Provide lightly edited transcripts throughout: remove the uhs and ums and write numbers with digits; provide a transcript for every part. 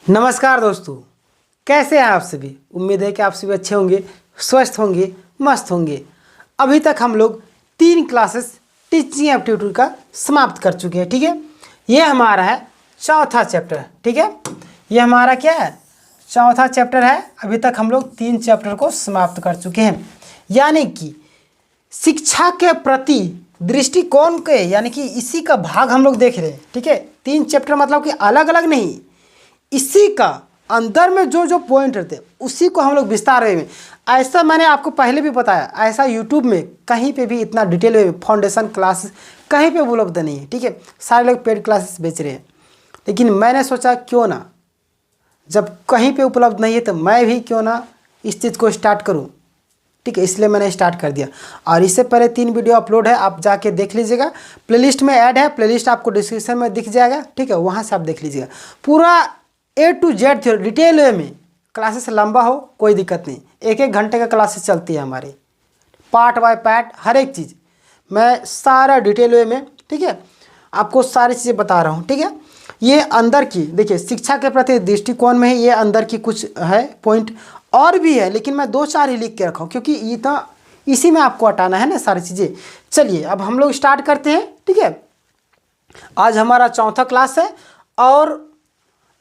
नमस्कार दोस्तों, कैसे हैं आप सभी। उम्मीद है कि आप सभी अच्छे होंगे, स्वस्थ होंगे, मस्त होंगे। अभी तक हम लोग 3 क्लासेस टीचिंग एप्टीट्यूड का समाप्त कर चुके हैं। ठीक है, ये हमारा है चौथा चैप्टर। ठीक है, ये हमारा क्या है, चौथा चैप्टर है। अभी तक हम लोग 3 चैप्टर को समाप्त कर चुके हैं। यानी कि शिक्षा के प्रति दृष्टिकोण के, यानी कि इसी का भाग हम लोग देख रहे हैं। ठीक है, 3 चैप्टर मतलब कि अलग अलग नहीं, इसी का अंदर में जो जो पॉइंट रहते हैं उसी को हम लोग विस्तार में, ऐसा मैंने आपको पहले भी बताया, ऐसा यूट्यूब में कहीं पे भी इतना डिटेल में फाउंडेशन क्लासेस कहीं पे उपलब्ध नहीं है। ठीक है, सारे लोग पेड क्लासेस बेच रहे हैं, लेकिन मैंने सोचा क्यों ना, जब कहीं पे उपलब्ध नहीं है तो मैं भी क्यों ना इस चीज़ को स्टार्ट करूँ। ठीक है, इसलिए मैंने स्टार्ट कर दिया। और इससे पहले 3 वीडियो अपलोड है, आप जाके देख लीजिएगा। प्लेलिस्ट में ऐड है, प्लेलिस्ट आपको डिस्क्रिप्शन में दिख जाएगा। ठीक है, वहाँ से आप देख लीजिएगा। पूरा A to Z theory detail वे में, क्लासेस लंबा हो कोई दिक्कत नहीं, 1-1 घंटे का क्लासेस चलती है हमारी, पार्ट बाय पार्ट हर एक चीज़ मैं सारा डिटेल वे में, ठीक है, आपको सारी चीज़ें बता रहा हूँ। ठीक है, ये अंदर की देखिए, शिक्षा के प्रति दृष्टिकोण में ही ये अंदर की कुछ है पॉइंट, और भी है लेकिन मैं 2-4 ही लिख के रखा हूँ, क्योंकि इतना इसी में आपको हटाना है ना सारी चीज़ें। चलिए अब हम लोग स्टार्ट करते हैं। ठीक है, आज हमारा चौथा क्लास है और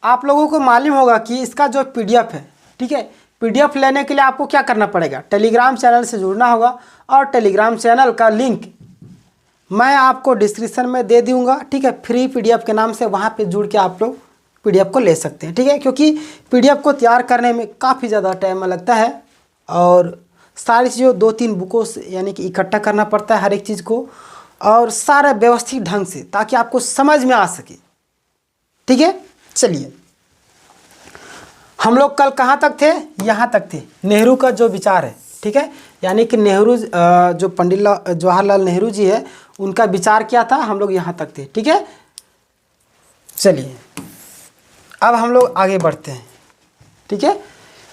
आप लोगों को मालूम होगा कि इसका जो PDF है, ठीक है, PDF लेने के लिए आपको क्या करना पड़ेगा, टेलीग्राम चैनल से जुड़ना होगा। और टेलीग्राम चैनल का लिंक मैं आपको डिस्क्रिप्शन में दे दूंगा। ठीक है, फ्री PDF के नाम से वहाँ पे जुड़ के आप लोग PDF को ले सकते हैं। ठीक है, क्योंकि PDF को तैयार करने में काफ़ी ज़्यादा टाइम लगता है और सारी चीज़ों 2-3 बुकों से यानी कि इकट्ठा करना पड़ता है हर एक चीज़ को, और सारा व्यवस्थित ढंग से, ताकि आपको समझ में आ सके। ठीक है, चलिए हम लोग कल कहाँ तक थे, यहाँ तक थे, नेहरू का जो विचार है। ठीक है, यानी कि नेहरू जो पंडित जवाहरलाल नेहरू जी है, उनका विचार क्या था, हम लोग यहाँ तक थे। ठीक है, चलिए अब हम लोग आगे बढ़ते हैं। ठीक है,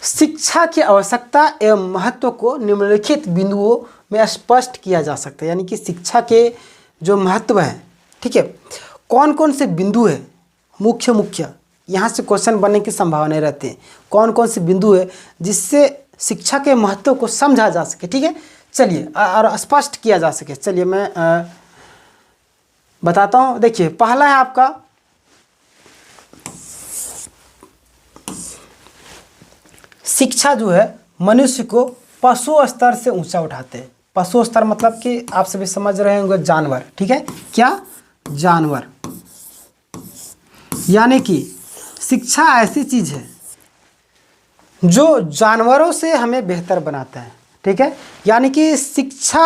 शिक्षा की आवश्यकता एवं महत्व को निम्नलिखित बिंदुओं में स्पष्ट किया जा सकता है। यानी कि शिक्षा के जो महत्व है, ठीक है, कौन कौन से बिंदु है, मुख्य यहाँ से क्वेश्चन बनने की संभावना रहती है। कौन कौन से बिंदु है जिससे शिक्षा के महत्व को समझा जा सके। ठीक है, चलिए और स्पष्ट किया जा सके। चलिए मैं बताता हूँ। देखिए, पहला है आपका शिक्षा जो है मनुष्य को पशु स्तर से ऊंचा उठाते हैं। पशु स्तर मतलब कि आप सभी समझ रहे होंगे, जानवर। ठीक है, क्या, जानवर। यानी कि शिक्षा ऐसी चीज़ है जो जानवरों से हमें बेहतर बनाता है। ठीक है, यानी कि शिक्षा,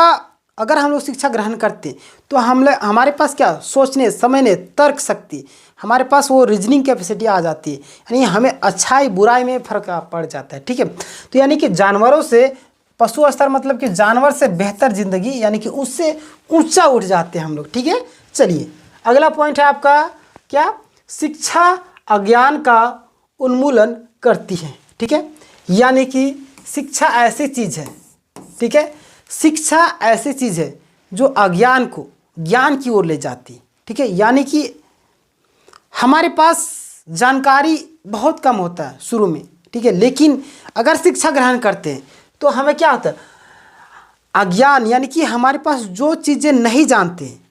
अगर हम लोग शिक्षा ग्रहण करते हैं तो हमारे पास क्या, सोचने समझने तर्क शक्ति, हमारे पास वो रीजनिंग कैपेसिटी आ जाती है। यानी हमें अच्छाई बुराई में फ़र्क पड़ जाता है। ठीक है, तो यानी कि जानवरों से पशु स्तर मतलब कि जानवर से बेहतर ज़िंदगी, यानी कि उससे ऊंचा उठ जाते हैं हम लोग। ठीक है, चलिए अगला पॉइंट है आपका क्या, शिक्षा अज्ञान का उन्मूलन करती है। ठीक है, यानी कि शिक्षा ऐसी चीज़ है, ठीक है, शिक्षा ऐसी चीज़ है जो अज्ञान को ज्ञान की ओर ले जाती है। ठीक है, यानी कि हमारे पास जानकारी बहुत कम होता है शुरू में। ठीक है, लेकिन अगर शिक्षा ग्रहण करते हैं तो हमें क्या होता है, अज्ञान, यानी कि हमारे पास जो चीज़ें नहीं जानते हैं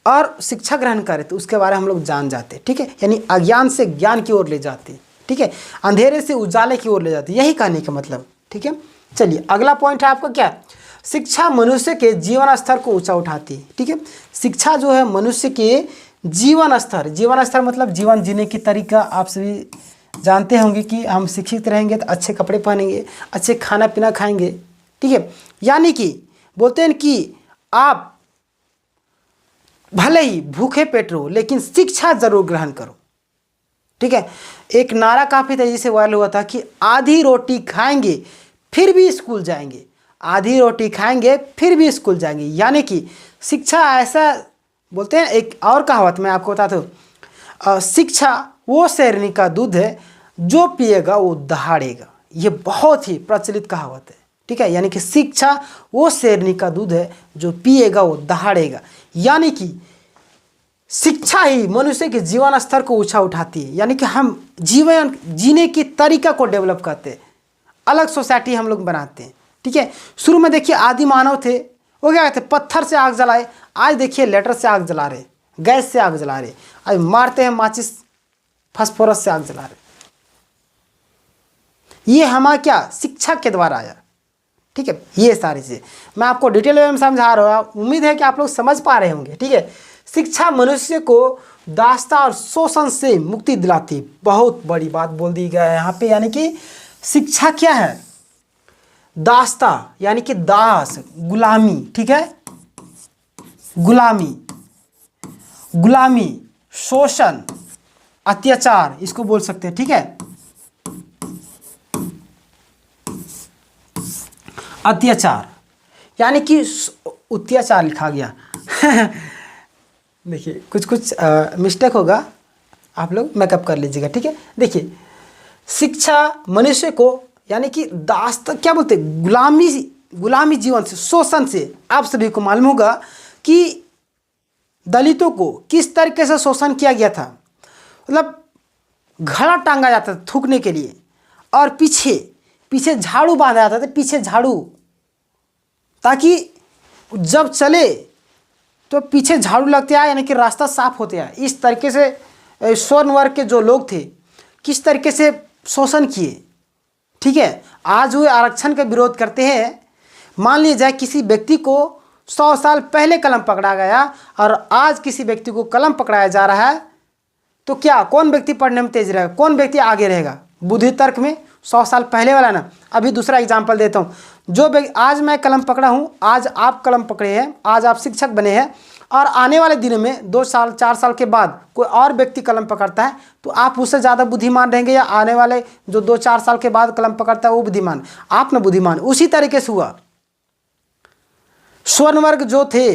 और शिक्षा ग्रहण करें तो उसके बारे में हम लोग जान जाते हैं। ठीक है, यानी अज्ञान से ज्ञान की ओर ले जाते हैं। ठीक है, अंधेरे से उजाले की ओर ले जाते हैं, यही कहने का मतलब। ठीक है, चलिए अगला पॉइंट है आपका क्या, शिक्षा मनुष्य के जीवन स्तर को ऊंचा उठाती है। ठीक है, शिक्षा जो है मनुष्य के जीवन स्तर मतलब जीवन जीने की तरीका। आप सभी जानते होंगे कि हम शिक्षित रहेंगे तो अच्छे कपड़े पहनेंगे, अच्छे खाना पीना खाएंगे। ठीक है, यानी कि बोलते हैं कि आप भले ही भूखे पेट रहो लेकिन शिक्षा जरूर ग्रहण करो। ठीक है, एक नारा काफ़ी तेजी से वायरल हुआ था कि आधी रोटी खाएंगे फिर भी स्कूल जाएंगे, आधी रोटी खाएंगे फिर भी स्कूल जाएंगे। यानी कि शिक्षा ऐसा, बोलते हैं एक और कहावत मैं आपको बताता हूँ, शिक्षा वो शेरनी का दूध है जो पिएगा वो दहाड़ेगा। ये बहुत ही प्रचलित कहावत है। ठीक है, यानी कि शिक्षा वो शेरनी का दूध है जो पिएगा वो दहाड़ेगा। यानी कि शिक्षा ही मनुष्य के जीवन स्तर को ऊंचा उठाती है, यानी कि हम जीवन जीने की तरीका को डेवलप करते हैं, अलग सोसाइटी हम लोग बनाते हैं। ठीक है, शुरू में देखिए आदि मानव थे, वो क्या कहते, पत्थर से आग जलाए, आज देखिए लेटर से आग जला रहे, गैस से आग जला रहे, आज मारते हैं माचिस फास्फोरस से आग जला रहे। ये हमारा क्या शिक्षा के द्वारा आया। ठीक है, ये सारी चीज़ मैं आपको डिटेल में समझा रहा हूँ, उम्मीद है कि आप लोग समझ पा रहे होंगे। ठीक है, शिक्षा मनुष्य को दास्ता और शोषण से मुक्ति दिलाती। बहुत बड़ी बात बोल दी गई है यहाँ पे, यानी कि शिक्षा क्या है, दास्ता यानी कि दास, गुलामी। ठीक है, गुलामी, गुलामी, शोषण, अत्याचार इसको बोल सकते हैं। ठीक है, अत्याचार यानी कि अत्याचार लिखा गया देखिए कुछ कुछ मिस्टेक होगा, आप लोग मेकअप कर लीजिएगा। ठीक है, देखिए शिक्षा मनुष्य को यानी कि दास्त क्या बोलते हैं, गुलामी, गुलामी जीवन से, शोषण से। आप सभी को मालूम होगा कि दलितों को किस तरीके से शोषण किया गया था। मतलब घड़ा टांगा जाता था थूकने के लिए, और पीछे पीछे झाड़ू बांधा जाता था, पीछे झाड़ू, ताकि जब चले तो पीछे झाड़ू लगते आए, यानी कि रास्ता साफ होते आए। इस तरीके से स्वर्ण वर्ग के जो लोग थे किस तरीके से शोषण किए। ठीक है, आज वो आरक्षण का विरोध करते हैं। मान लिया जाए किसी व्यक्ति को 100 साल पहले कलम पकड़ा गया और आज किसी व्यक्ति को कलम पकड़ाया जा रहा है, तो क्या कौन व्यक्ति पढ़ने में तेज रहेगा, कौन व्यक्ति आगे रहेगा? बुद्धि तर्क में 100 साल पहले वाला ना। अभी दूसरा एग्जाम्पल देता हूँ, जो आज मैं कलम पकड़ा हूँ, आज आप कलम पकड़े हैं, आज आप शिक्षक बने हैं, और आने वाले दिनों में 2 साल 4 साल के बाद कोई और व्यक्ति कलम पकड़ता है, तो आप उससे ज़्यादा बुद्धिमान रहेंगे, या आने वाले जो 2-4 साल के बाद कलम पकड़ता है वो बुद्धिमान, आप ना बुद्धिमान। उसी तरीके से हुआ, स्वर्ण वर्ग जो थे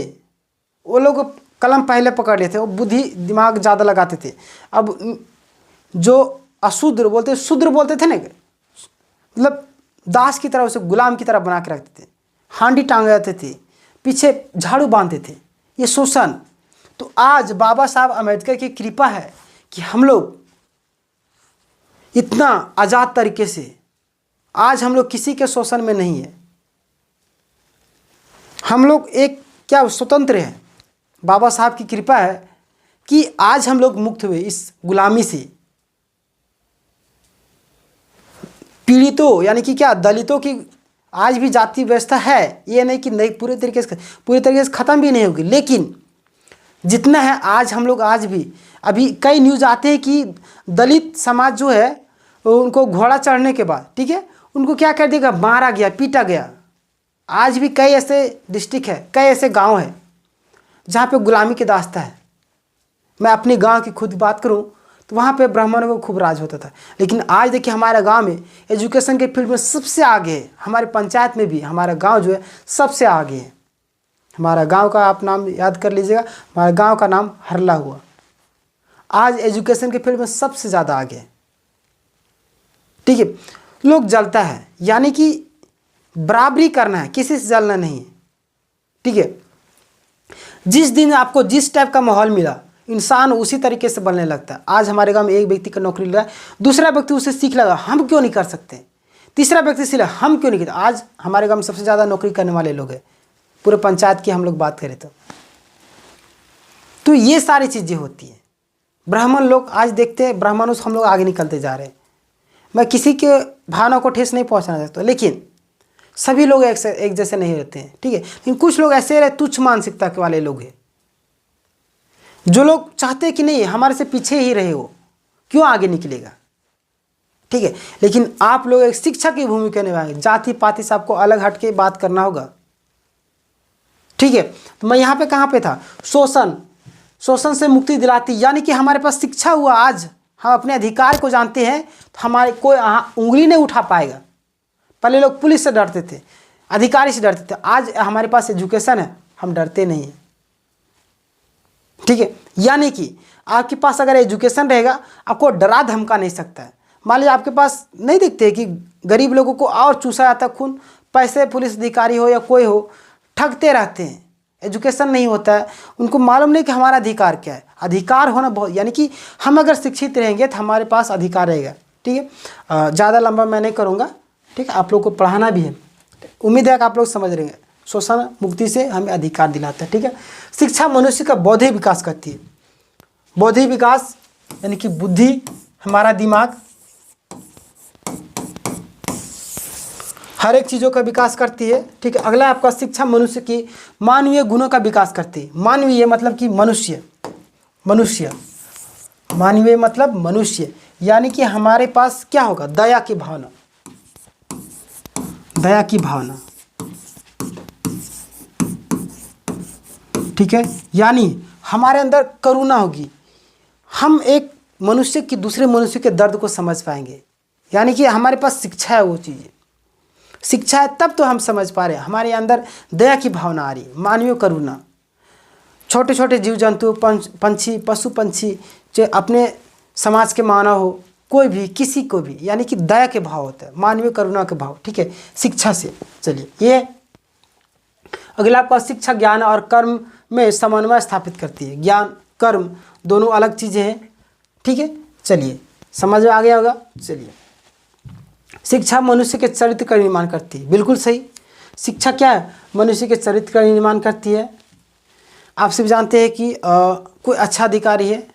वो लोग कलम पहले पकड़ लेते, वो बुद्धि दिमाग ज़्यादा लगाते थे। अब जो अशूद्र बोलते, शूद्र बोलते थे ना, मतलब दास की तरह, उसे गुलाम की तरह बना के रखते थे, हांडी टांग जाते थे, पीछे झाड़ू बांधते थे, ये शोषण। तो आज बाबा साहब अम्बेडकर की कृपा है कि हम लोग इतना आज़ाद तरीके से, आज हम लोग किसी के शोषण में नहीं है, हम लोग एक क्या स्वतंत्र हैं। बाबा साहब की कृपा है कि आज हम लोग मुक्त हुए इस गुलामी से। पीड़ितों यानी कि क्या दलितों की आज भी जाति व्यवस्था है, ये नहीं कि नहीं पूरे तरीके से ख़त्म भी नहीं होगी, लेकिन जितना है आज हम लोग, आज भी अभी कई न्यूज़ आते हैं कि दलित समाज जो है उनको घोड़ा चढ़ने के बाद, ठीक है, उनको क्या कर देगा, मारा गया, पीटा गया। आज भी कई ऐसे डिस्ट्रिक्ट है, कई ऐसे गांव है जहाँ पे गुलामी की दास्ता है। मैं अपने गांव की खुद बात करूँ तो वहाँ पे ब्राह्मणों को खूब राज होता था, लेकिन आज देखिए हमारे गांव में एजुकेशन के फील्ड में सबसे आगे है। हमारे पंचायत में भी हमारा गांव जो है सबसे आगे है। हमारा गांव का आप नाम याद कर लीजिएगा, हमारे गांव का नाम हरला हुआ। आज एजुकेशन के फील्ड में सबसे ज़्यादा आगे है। ठीक है, लोग जलता है, यानी कि बराबरी करना है, किसी से जलना नहीं है। ठीक है, जिस दिन आपको जिस टाइप का माहौल मिला, इंसान उसी तरीके से बनने लगता है। आज हमारे गांव में एक व्यक्ति का नौकरी लगा, दूसरा व्यक्ति उसे सीख लगा, हम क्यों नहीं कर सकते, तीसरा व्यक्ति सीख लगा, हम क्यों नहीं करते। आज हमारे गांव में सबसे ज़्यादा नौकरी करने वाले लोग हैं, पूरे पंचायत की हम लोग बात करें तो ये सारी चीज़ें होती हैं। ब्राह्मण लोग आज देखते हैं, ब्राह्मणों से हम लोग आगे निकलते जा रहे हैं। मैं किसी के भावना को ठेस नहीं पहुँचाना चाहता, लेकिन सभी लोग एक जैसे नहीं रहते हैं। ठीक है, लेकिन कुछ लोग ऐसे रहे तुच्छ मानसिकता के वाले लोग हैं, जो लोग चाहते हैं कि नहीं हमारे से पीछे ही रहे, वो क्यों आगे निकलेगा। ठीक है, लेकिन आप लोग एक शिक्षक की भूमिका निभाएंगे, जाति पाति से आपको अलग हट के बात करना होगा। ठीक है, तो मैं यहाँ पे कहाँ पे था, शोषण से मुक्ति दिलाती, यानी कि हमारे पास शिक्षा हुआ, आज हम अपने अधिकार को जानते हैं, तो हमारे कोई उंगली नहीं उठा पाएगा। पहले लोग पुलिस से डरते थे, अधिकारी से डरते थे, आज हमारे पास एजुकेशन है, हम डरते नहीं हैं। ठीक है, यानी कि आपके पास अगर एजुकेशन रहेगा, आपको डरा धमका नहीं सकता है। मान लीजिए आपके पास नहीं दिखते कि गरीब लोगों को और चूसा जाता खून, पैसे पुलिस अधिकारी हो या कोई हो ठगते रहते हैं, एजुकेशन नहीं होता है, उनको मालूम नहीं कि हमारा अधिकार क्या है। अधिकार होना बहुत, यानी कि हम अगर शिक्षित रहेंगे तो हमारे पास अधिकार रहेगा। ठीक है, ज़्यादा लंबा मैं नहीं करूँगा। ठीक है, आप लोग को पढ़ाना भी है, उम्मीद है कि आप लोग समझ रहे हैं। शोषण मुक्ति से हमें अधिकार दिलाता है। ठीक है, शिक्षा मनुष्य का बौद्धिक विकास करती है। बौद्धिक विकास यानी कि बुद्धि, हमारा दिमाग, हर एक चीज़ों का विकास करती है। ठीक है, अगला आपका शिक्षा मनुष्य की मानवीय गुणों का विकास करती है। मानवीय मतलब कि मनुष्य, मनुष्य, मानवीय मतलब मनुष्य, यानी कि हमारे पास क्या होगा, दया की भावना, दया की भावना। ठीक है, यानी हमारे अंदर करुणा होगी, हम एक मनुष्य की दूसरे मनुष्य के दर्द को समझ पाएंगे। यानी कि हमारे पास शिक्षा है, वो चीज़ें शिक्षा है तब तो हम समझ पा रहे हैं। हमारे अंदर दया की भावना आ रही, मानवीय करुणा। छोटे छोटे जीव जंतु, पंछी, पशु पंछी, जो अपने समाज के मानव हो, कोई भी, किसी को भी, यानी कि दया के भाव होता है, मानवीय करुणा के भाव। ठीक है, शिक्षा से। चलिए, ये अगला आपका शिक्षा ज्ञान और कर्म में समन्वय स्थापित करती है। ज्ञान, कर्म दोनों अलग चीज़ें हैं। ठीक है, चलिए समझ में आ गया होगा। चलिए, शिक्षा मनुष्य के चरित्र का निर्माण करती है। बिल्कुल सही, शिक्षा क्या है, मनुष्य के चरित्र का निर्माण करती है। आप सब जानते हैं कि कोई अच्छा अधिकारी है,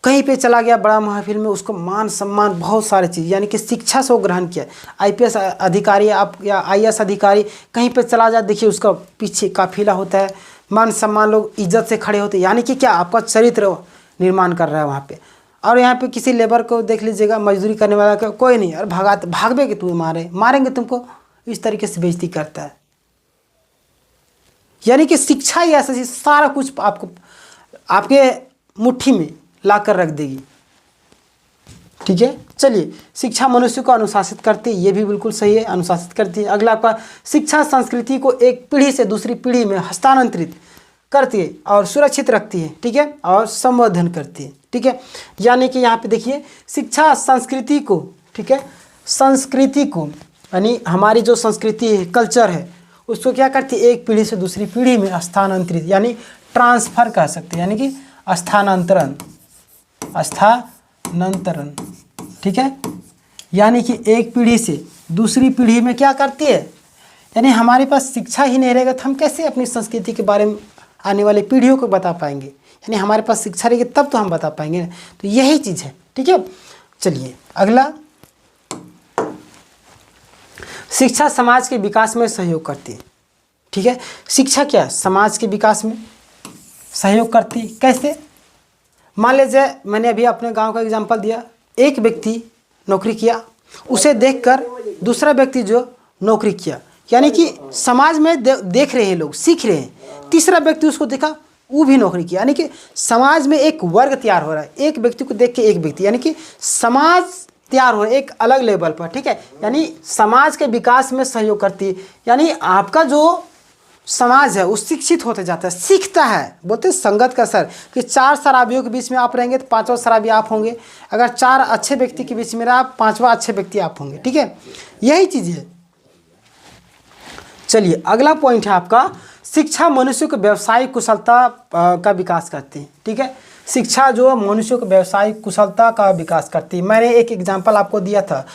कहीं पे चला गया बड़ा महफिल में, उसको मान सम्मान बहुत सारे चीज़, यानी कि शिक्षा से वो ग्रहण किया। आईपीएस अधिकारी आप या आईएएस अधिकारी कहीं पे चला जाए, देखिए उसका पीछे काफिला होता है, मान सम्मान, लोग इज्जत से खड़े होते हैं, यानी कि क्या, आपका चरित्र निर्माण कर रहा है वहाँ पे। और यहाँ पे किसी लेबर को देख लीजिएगा, मजदूरी करने वाला का कोई नहीं, और भागवे कि तुम्हें मारेंगे तुमको, इस तरीके से बेइज्जती करता है। यानी कि शिक्षा ही ऐसा चीज, सारा कुछ आपको आपके मुट्ठी में ला कर रख देगी। ठीक है, चलिए, शिक्षा मनुष्य को अनुशासित करती है, ये भी बिल्कुल सही है, अनुशासित करती है। अगला आपका शिक्षा संस्कृति को एक पीढ़ी से दूसरी पीढ़ी में हस्तांतरित करती है और सुरक्षित रखती है। ठीक है, और संवर्धन करती है। ठीक है, यानी कि यहाँ पे देखिए, शिक्षा संस्कृति को, ठीक है, संस्कृति को, यानी हमारी जो संस्कृति है, कल्चर है, उसको क्या करती है, एक पीढ़ी से दूसरी पीढ़ी में स्थानांतरित, यानी ट्रांसफर कर सकते हैं, यानी कि स्थानांतरण, स्थानांतरण। ठीक है, यानी कि एक पीढ़ी से दूसरी पीढ़ी में क्या करती है, यानी हमारे पास शिक्षा ही नहीं रहेगा तो हम कैसे अपनी संस्कृति के बारे में आने वाली पीढ़ियों को बता पाएंगे। यानी हमारे पास शिक्षा रहेगी तब तो हम बता पाएंगे। तो यही चीज़ है। ठीक है, चलिए अगला, शिक्षा समाज के विकास में सहयोग करती है। ठीक है, शिक्षा क्या है, समाज के विकास में सहयोग करती है। कैसे, मान लीजिए मैंने अभी अपने गांव का एग्जांपल दिया, एक व्यक्ति नौकरी किया, उसे देखकर दूसरा व्यक्ति जो नौकरी किया, यानी कि समाज में देख रहे हैं लोग, सीख रहे हैं। तीसरा व्यक्ति उसको देखा, वो भी नौकरी किया, यानी कि समाज में एक वर्ग तैयार हो रहा है। एक व्यक्ति को देख के एक व्यक्ति, यानी कि समाज तैयार हो एक अलग लेवल पर। ठीक है, यानी समाज के विकास में सहयोग करती है। यानी आपका जो समाज है वो शिक्षित होते जाता है, सीखता है। बोलते हैं संगत का असर, कि 4 शराबियों के बीच में आप रहेंगे तो 5वां शराबी आप होंगे। अगर 4 अच्छे व्यक्ति के बीच में रहा, 5वां अच्छे व्यक्ति आप होंगे। ठीक है, यही चीज़ है। चलिए अगला पॉइंट है आपका, शिक्षा मनुष्य को व्यवसायिक कुशलता का विकास करती है। ठीक है, शिक्षा जो मनुष्य को व्यवसायिक कुशलता का विकास करती है। मैंने एक एग्जांपल आपको दिया था,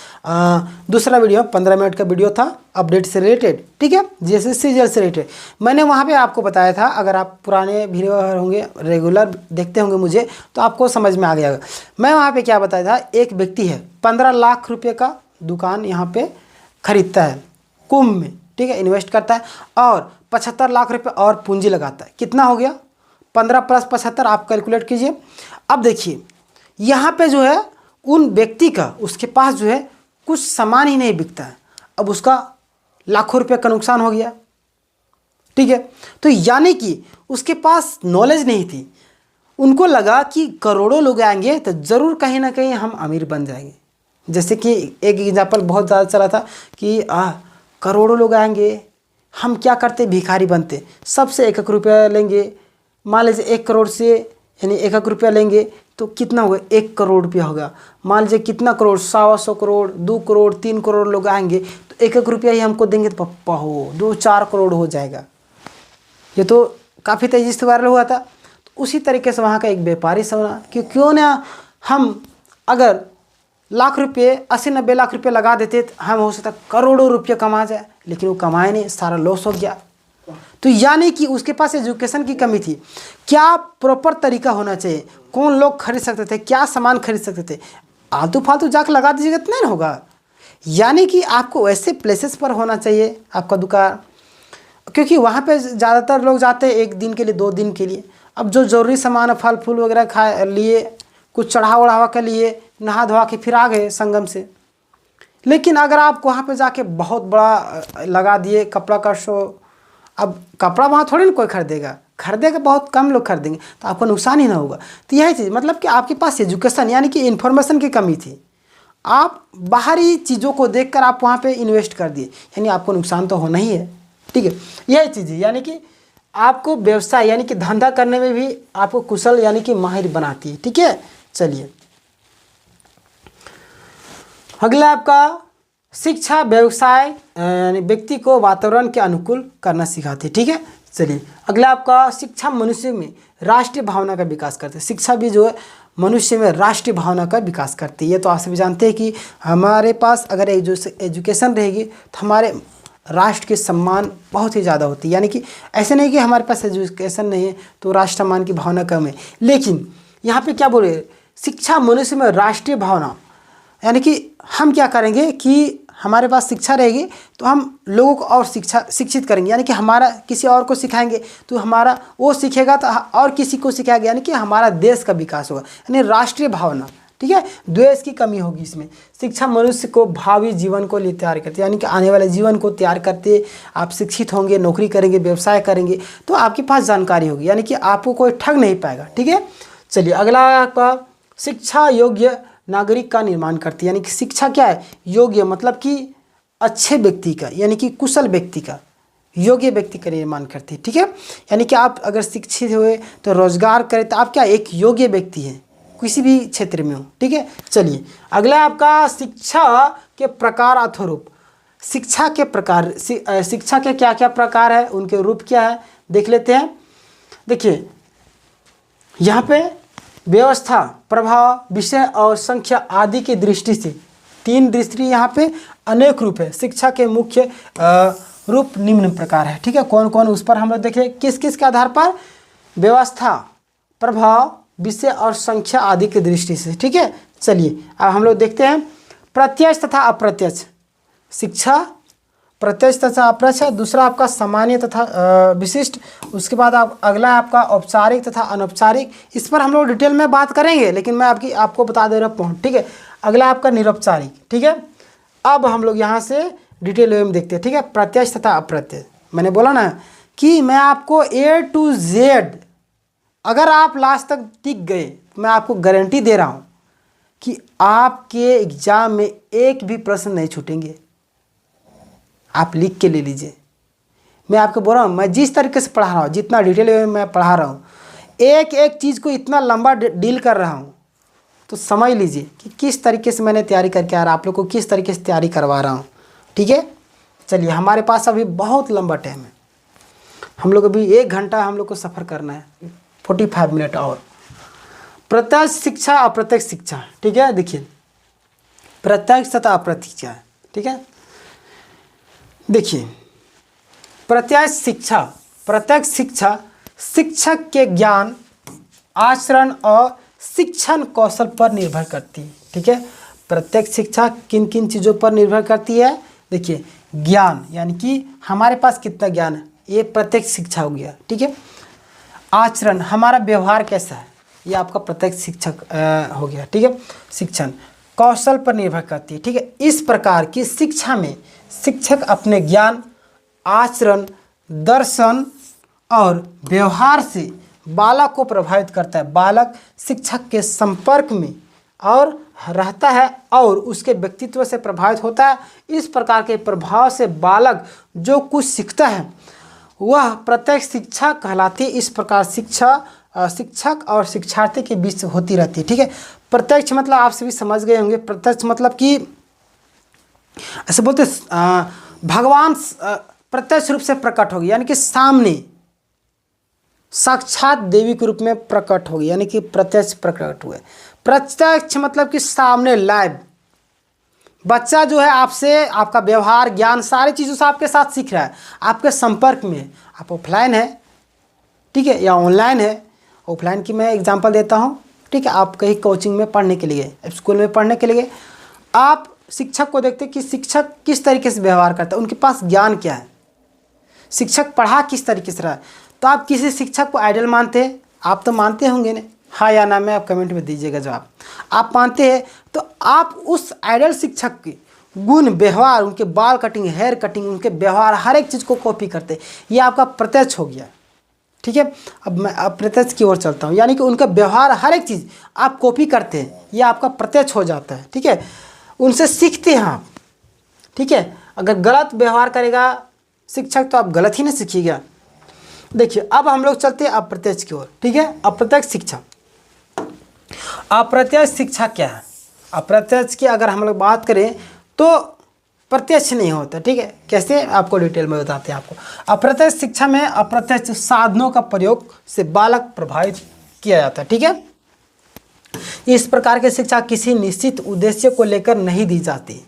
दूसरा वीडियो 15 मिनट का वीडियो था, अपडेट से रिलेटेड। ठीक है, जैसे सीरियल से रिलेटेड, मैंने वहाँ पे आपको बताया था। अगर आप पुराने वीडियो होंगे, रेगुलर देखते होंगे मुझे, तो आपको समझ में आ गया। मैं वहाँ पे क्या बताया था, एक व्यक्ति है 15 लाख रुपये का दुकान यहाँ पे खरीदता है कुंभ में। ठीक है, इन्वेस्ट करता है और 75 लाख रुपये और पूंजी लगाता है। कितना हो गया, 15 + 75, आप कैलकुलेट कीजिए। अब देखिए यहाँ पे जो है उन व्यक्ति का, उसके पास जो है कुछ सामान ही नहीं बिकता है, अब उसका लाखों रुपये का नुकसान हो गया। ठीक है, तो यानी कि उसके पास नॉलेज नहीं थी। उनको लगा कि करोड़ों लोग आएंगे तो ज़रूर कहीं ना कहीं हम अमीर बन जाएंगे। जैसे कि एक एग्जाम्पल बहुत ज़्यादा चला था कि करोड़ों लोग आएंगे, हम क्या करते, भिखारी बनते, सबसे 1-1 रुपया लेंगे। मान लीजिए 1 करोड़ से, यानी 1-1 रुपया लेंगे तो कितना होगा, 1 करोड़ रुपया होगा। मान लीजिए कितना करोड़, 100 करोड़, 2 करोड़, 3 करोड़ लोग आएंगे तो 1-1 रुपया ही हमको देंगे तो पप्पा हो 2-4 करोड़ हो जाएगा। ये तो काफ़ी तेज़ी से वायरल हुआ था। तो उसी तरीके से वहाँ का एक व्यापारी समझा कि क्यों ना हम अगर लाख रुपये 80-90 लाख रुपये लगा देते तो हम हो सकता करोड़ों रुपये कमा जाए, लेकिन वो कमाए नहीं, सारा लॉस हो गया। तो यानी कि उसके पास एजुकेशन की कमी थी। क्या प्रॉपर तरीका होना चाहिए, कौन लोग खरीद सकते थे, क्या सामान खरीद सकते थे, आलतू फालतू जाकर लगा दीजिएगा तो नहीं होगा। यानी कि आपको ऐसे प्लेसेस पर होना चाहिए आपका दुकान, क्योंकि वहाँ पे ज़्यादातर लोग जाते हैं 1 दिन के लिए, 2 दिन के लिए। अब जो ज़रूरी सामान है, फल फूल वगैरह खा लिए, कुछ चढ़ावा वढ़ावा के लिए, नहा धोवा के फिर आ गए संगम से। लेकिन अगर आप वहाँ पे जाके बहुत बड़ा लगा दिए कपड़ा का शो, अब कपड़ा वहाँ थोड़ी ना कोई खरीदेगा, खरीदेगा बहुत कम लोग खरीदेंगे, तो आपको नुकसान ही ना होगा। तो यही चीज़ मतलब कि आपके पास एजुकेशन यानी कि इन्फॉर्मेशन की कमी थी। आप बाहरी चीज़ों को देखकर आप वहाँ पे इन्वेस्ट कर दिए, यानी आपको नुकसान तो होना ही है। ठीक है, यही चीज़ है, यानी कि आपको व्यवसाय यानी कि धंधा करने में भी आपको कुशल यानी कि माहिर बनाती है। ठीक है, चलिए अगला आपका शिक्षा व्यवसाय यानी व्यक्ति को वातावरण के अनुकूल करना सिखाती है। ठीक है, चलिए अगला आपका शिक्षा मनुष्य में राष्ट्रीय भावना का विकास करते हैं। शिक्षा भी जो है मनुष्य में राष्ट्रीय भावना का विकास करती है। ये तो आप सभी जानते हैं कि हमारे पास अगर एजुकेशन रहेगी तो हमारे राष्ट्र के सम्मान बहुत ही ज़्यादा होती है। यानी कि ऐसे नहीं कि हमारे पास एजुकेशन नहीं है तो राष्ट्र सम्मान की भावना कम है, लेकिन यहाँ पे क्या बोले, शिक्षा मनुष्य में राष्ट्रीय भावना, यानी कि हम क्या करेंगे कि हमारे पास शिक्षा रहेगी तो हम लोगों को और शिक्षित करेंगे, यानी कि हमारा किसी और को सिखाएंगे तो हमारा वो सीखेगा तो और किसी को सिखाएगा, यानी कि हमारा देश का विकास होगा, यानी राष्ट्रीय भावना। ठीक है, द्वेष की कमी होगी इसमें। शिक्षा मनुष्य को भावी जीवन को लिए तैयार करती है, यानी कि आने वाले जीवन को तैयार करते। आप शिक्षित होंगे, नौकरी करेंगे, व्यवसाय करेंगे तो आपके पास जानकारी होगी, यानी कि आपको कोई ठग नहीं पाएगा। ठीक है, चलिए अगला आपका शिक्षा योग्य नागरिक का निर्माण करती है। यानी कि शिक्षा क्या है, योग्य मतलब कि अच्छे व्यक्ति का, यानी कि कुशल व्यक्ति का, योग्य व्यक्ति का निर्माण करती है। ठीक है, यानी कि आप अगर शिक्षित हुए तो रोजगार करें तो आप क्या एक योग्य व्यक्ति हैं किसी भी क्षेत्र में हो। ठीक है, चलिए अगला आपका शिक्षा के प्रकार अथवा रूप। शिक्षा के प्रकार, शिक्षा के क्या क्या प्रकार है, उनके रूप क्या है देख लेते हैं। देखिए यहाँ पे व्यवस्था, प्रभाव, विषय और संख्या आदि की दृष्टि से 3 दृष्टि यहाँ पे अनेक रूप है। शिक्षा के मुख्य रूप निम्न प्रकार है। ठीक है, कौन कौन, उस पर हम लोग देखें किस किस के आधार पर, व्यवस्था, प्रभाव, विषय और संख्या आदि की दृष्टि से। ठीक है, चलिए अब हम लोग देखते हैं प्रत्यक्ष तथा अप्रत्यक्ष शिक्षा। प्रत्यक्ष तथा अप्रत्यक्ष है, दूसरा आपका सामान्य तथा विशिष्ट, उसके बाद आप अगला आपका औपचारिक तथा अनौपचारिक। इस पर हम लोग डिटेल में बात करेंगे, लेकिन मैं आपको बता दे रहा हूँ पॉइंट। ठीक है, अगला आपका निरौपचारिक। ठीक है, अब हम लोग यहाँ से डिटेल में देखते हैं। ठीक है, प्रत्यक्ष तथा अप्रत्यक्ष, मैंने बोला ना कि मैं आपको A to Z, अगर आप लास्ट तक टिक गए तो मैं आपको गारंटी दे रहा हूँ कि आपके एग्जाम में एक भी प्रश्न नहीं छूटेंगे। आप लिख के ले लीजिए, मैं आपको बोल रहा हूँ, मैं जिस तरीके से पढ़ा रहा हूँ, जितना डिटेल में मैं पढ़ा रहा हूँ, एक एक चीज़ को इतना लंबा डील कर रहा हूँ, तो समझ लीजिए कि किस तरीके से मैंने तैयारी करके आ रहा, आप लोग को किस तरीके से तैयारी करवा रहा हूँ। ठीक है, चलिए हमारे पास अभी बहुत लंबा टाइम है, हम लोग अभी 1 घंटा हम लोग को सफ़र करना है, 45 मिनट और। प्रत्यक्ष शिक्षा, अप्रत्यक्ष शिक्षा। ठीक है, देखिए प्रत्यक्ष तथा अप्रत्यक्ष क्या है। ठीक है, देखिए प्रत्यक्ष शिक्षा, प्रत्यक्ष शिक्षा शिक्षक के ज्ञान, आचरण और शिक्षण कौशल पर निर्भर करती है। ठीक है, प्रत्यक्ष शिक्षा किन किन चीज़ों पर निर्भर करती है, देखिए ज्ञान यानी कि हमारे पास कितना ज्ञान है, ये प्रत्यक्ष शिक्षा हो गया। ठीक है, आचरण हमारा व्यवहार कैसा है, ये आपका प्रत्यक्ष शिक्षक हो गया। ठीक है, शिक्षण कौशल पर निर्भर करती है। ठीक है, इस प्रकार की शिक्षा में शिक्षक अपने ज्ञान, आचरण, दर्शन और व्यवहार से बालक को प्रभावित करता है। बालक शिक्षक के संपर्क में और रहता है और उसके व्यक्तित्व से प्रभावित होता है। इस प्रकार के प्रभाव से बालक जो कुछ सीखता है वह प्रत्यक्ष शिक्षा कहलाती है। इस प्रकार शिक्षा शिक्षक और शिक्षार्थी के बीच होती रहती है। ठीक है, प्रत्यक्ष मतलब आप सभी समझ गए होंगे। प्रत्यक्ष मतलब कि ऐसे बोलते भगवान प्रत्यक्ष रूप से प्रकट होगी, यानी कि सामने साक्षात देवी के रूप में प्रकट हो गई, यानी कि प्रत्यक्ष प्रकट हुए। प्रत्यक्ष मतलब कि सामने लाइव। बच्चा जो है आपसे, आपका व्यवहार, ज्ञान, सारी चीज़ों से आपके साथ सीख रहा है, आपके संपर्क में। आप ऑफलाइन है, ठीक है, या ऑनलाइन है। ऑफलाइन की मैं एग्जांपल देता हूँ, ठीक है। आप कहीं कोचिंग में पढ़ने के लिए गए, स्कूल में पढ़ने के लिए गए, आप शिक्षक को देखते कि शिक्षक किस तरीके से व्यवहार करता है, उनके पास ज्ञान क्या है, शिक्षक पढ़ा किस तरीके से रहा है। तो आप किसी शिक्षक को आइडल मानते हैं? आप तो मानते होंगे ना, हाँ या ना में आप कमेंट में दीजिएगा जवाब। आप मानते हैं तो आप उस आइडल शिक्षक के गुण, व्यवहार, उनके बाल कटिंग, हेयर कटिंग, उनके व्यवहार, हर एक चीज़ को कॉपी करते हैं। ये आपका प्रत्यक्ष हो गया, ठीक है। अब मैं अप्रत्यक्ष की ओर चलता हूँ, यानी कि उनका व्यवहार, हर एक चीज़ आप कॉपी करते हैं, ये आपका प्रत्यक्ष हो जाता है, ठीक है। उनसे सीखते हैं आप, ठीक है। अगर गलत व्यवहार करेगा शिक्षक तो आप गलत ही नहीं सीखिएगा। देखिए अब हम लोग चलते हैं अप्रत्यक्ष की ओर, ठीक है। अप्रत्यक्ष शिक्षा। अप्रत्यक्ष शिक्षा क्या है? अप्रत्यक्ष की अगर हम लोग बात करें तो प्रत्यक्ष नहीं होता, ठीक है। कैसे, आपको डिटेल में बताते हैं आपको। अप्रत्यक्ष शिक्षा में अप्रत्यक्ष साधनों का प्रयोग से बालक प्रभावित किया जाता है, ठीक है। इस प्रकार की शिक्षा किसी निश्चित उद्देश्य को लेकर नहीं दी जाती,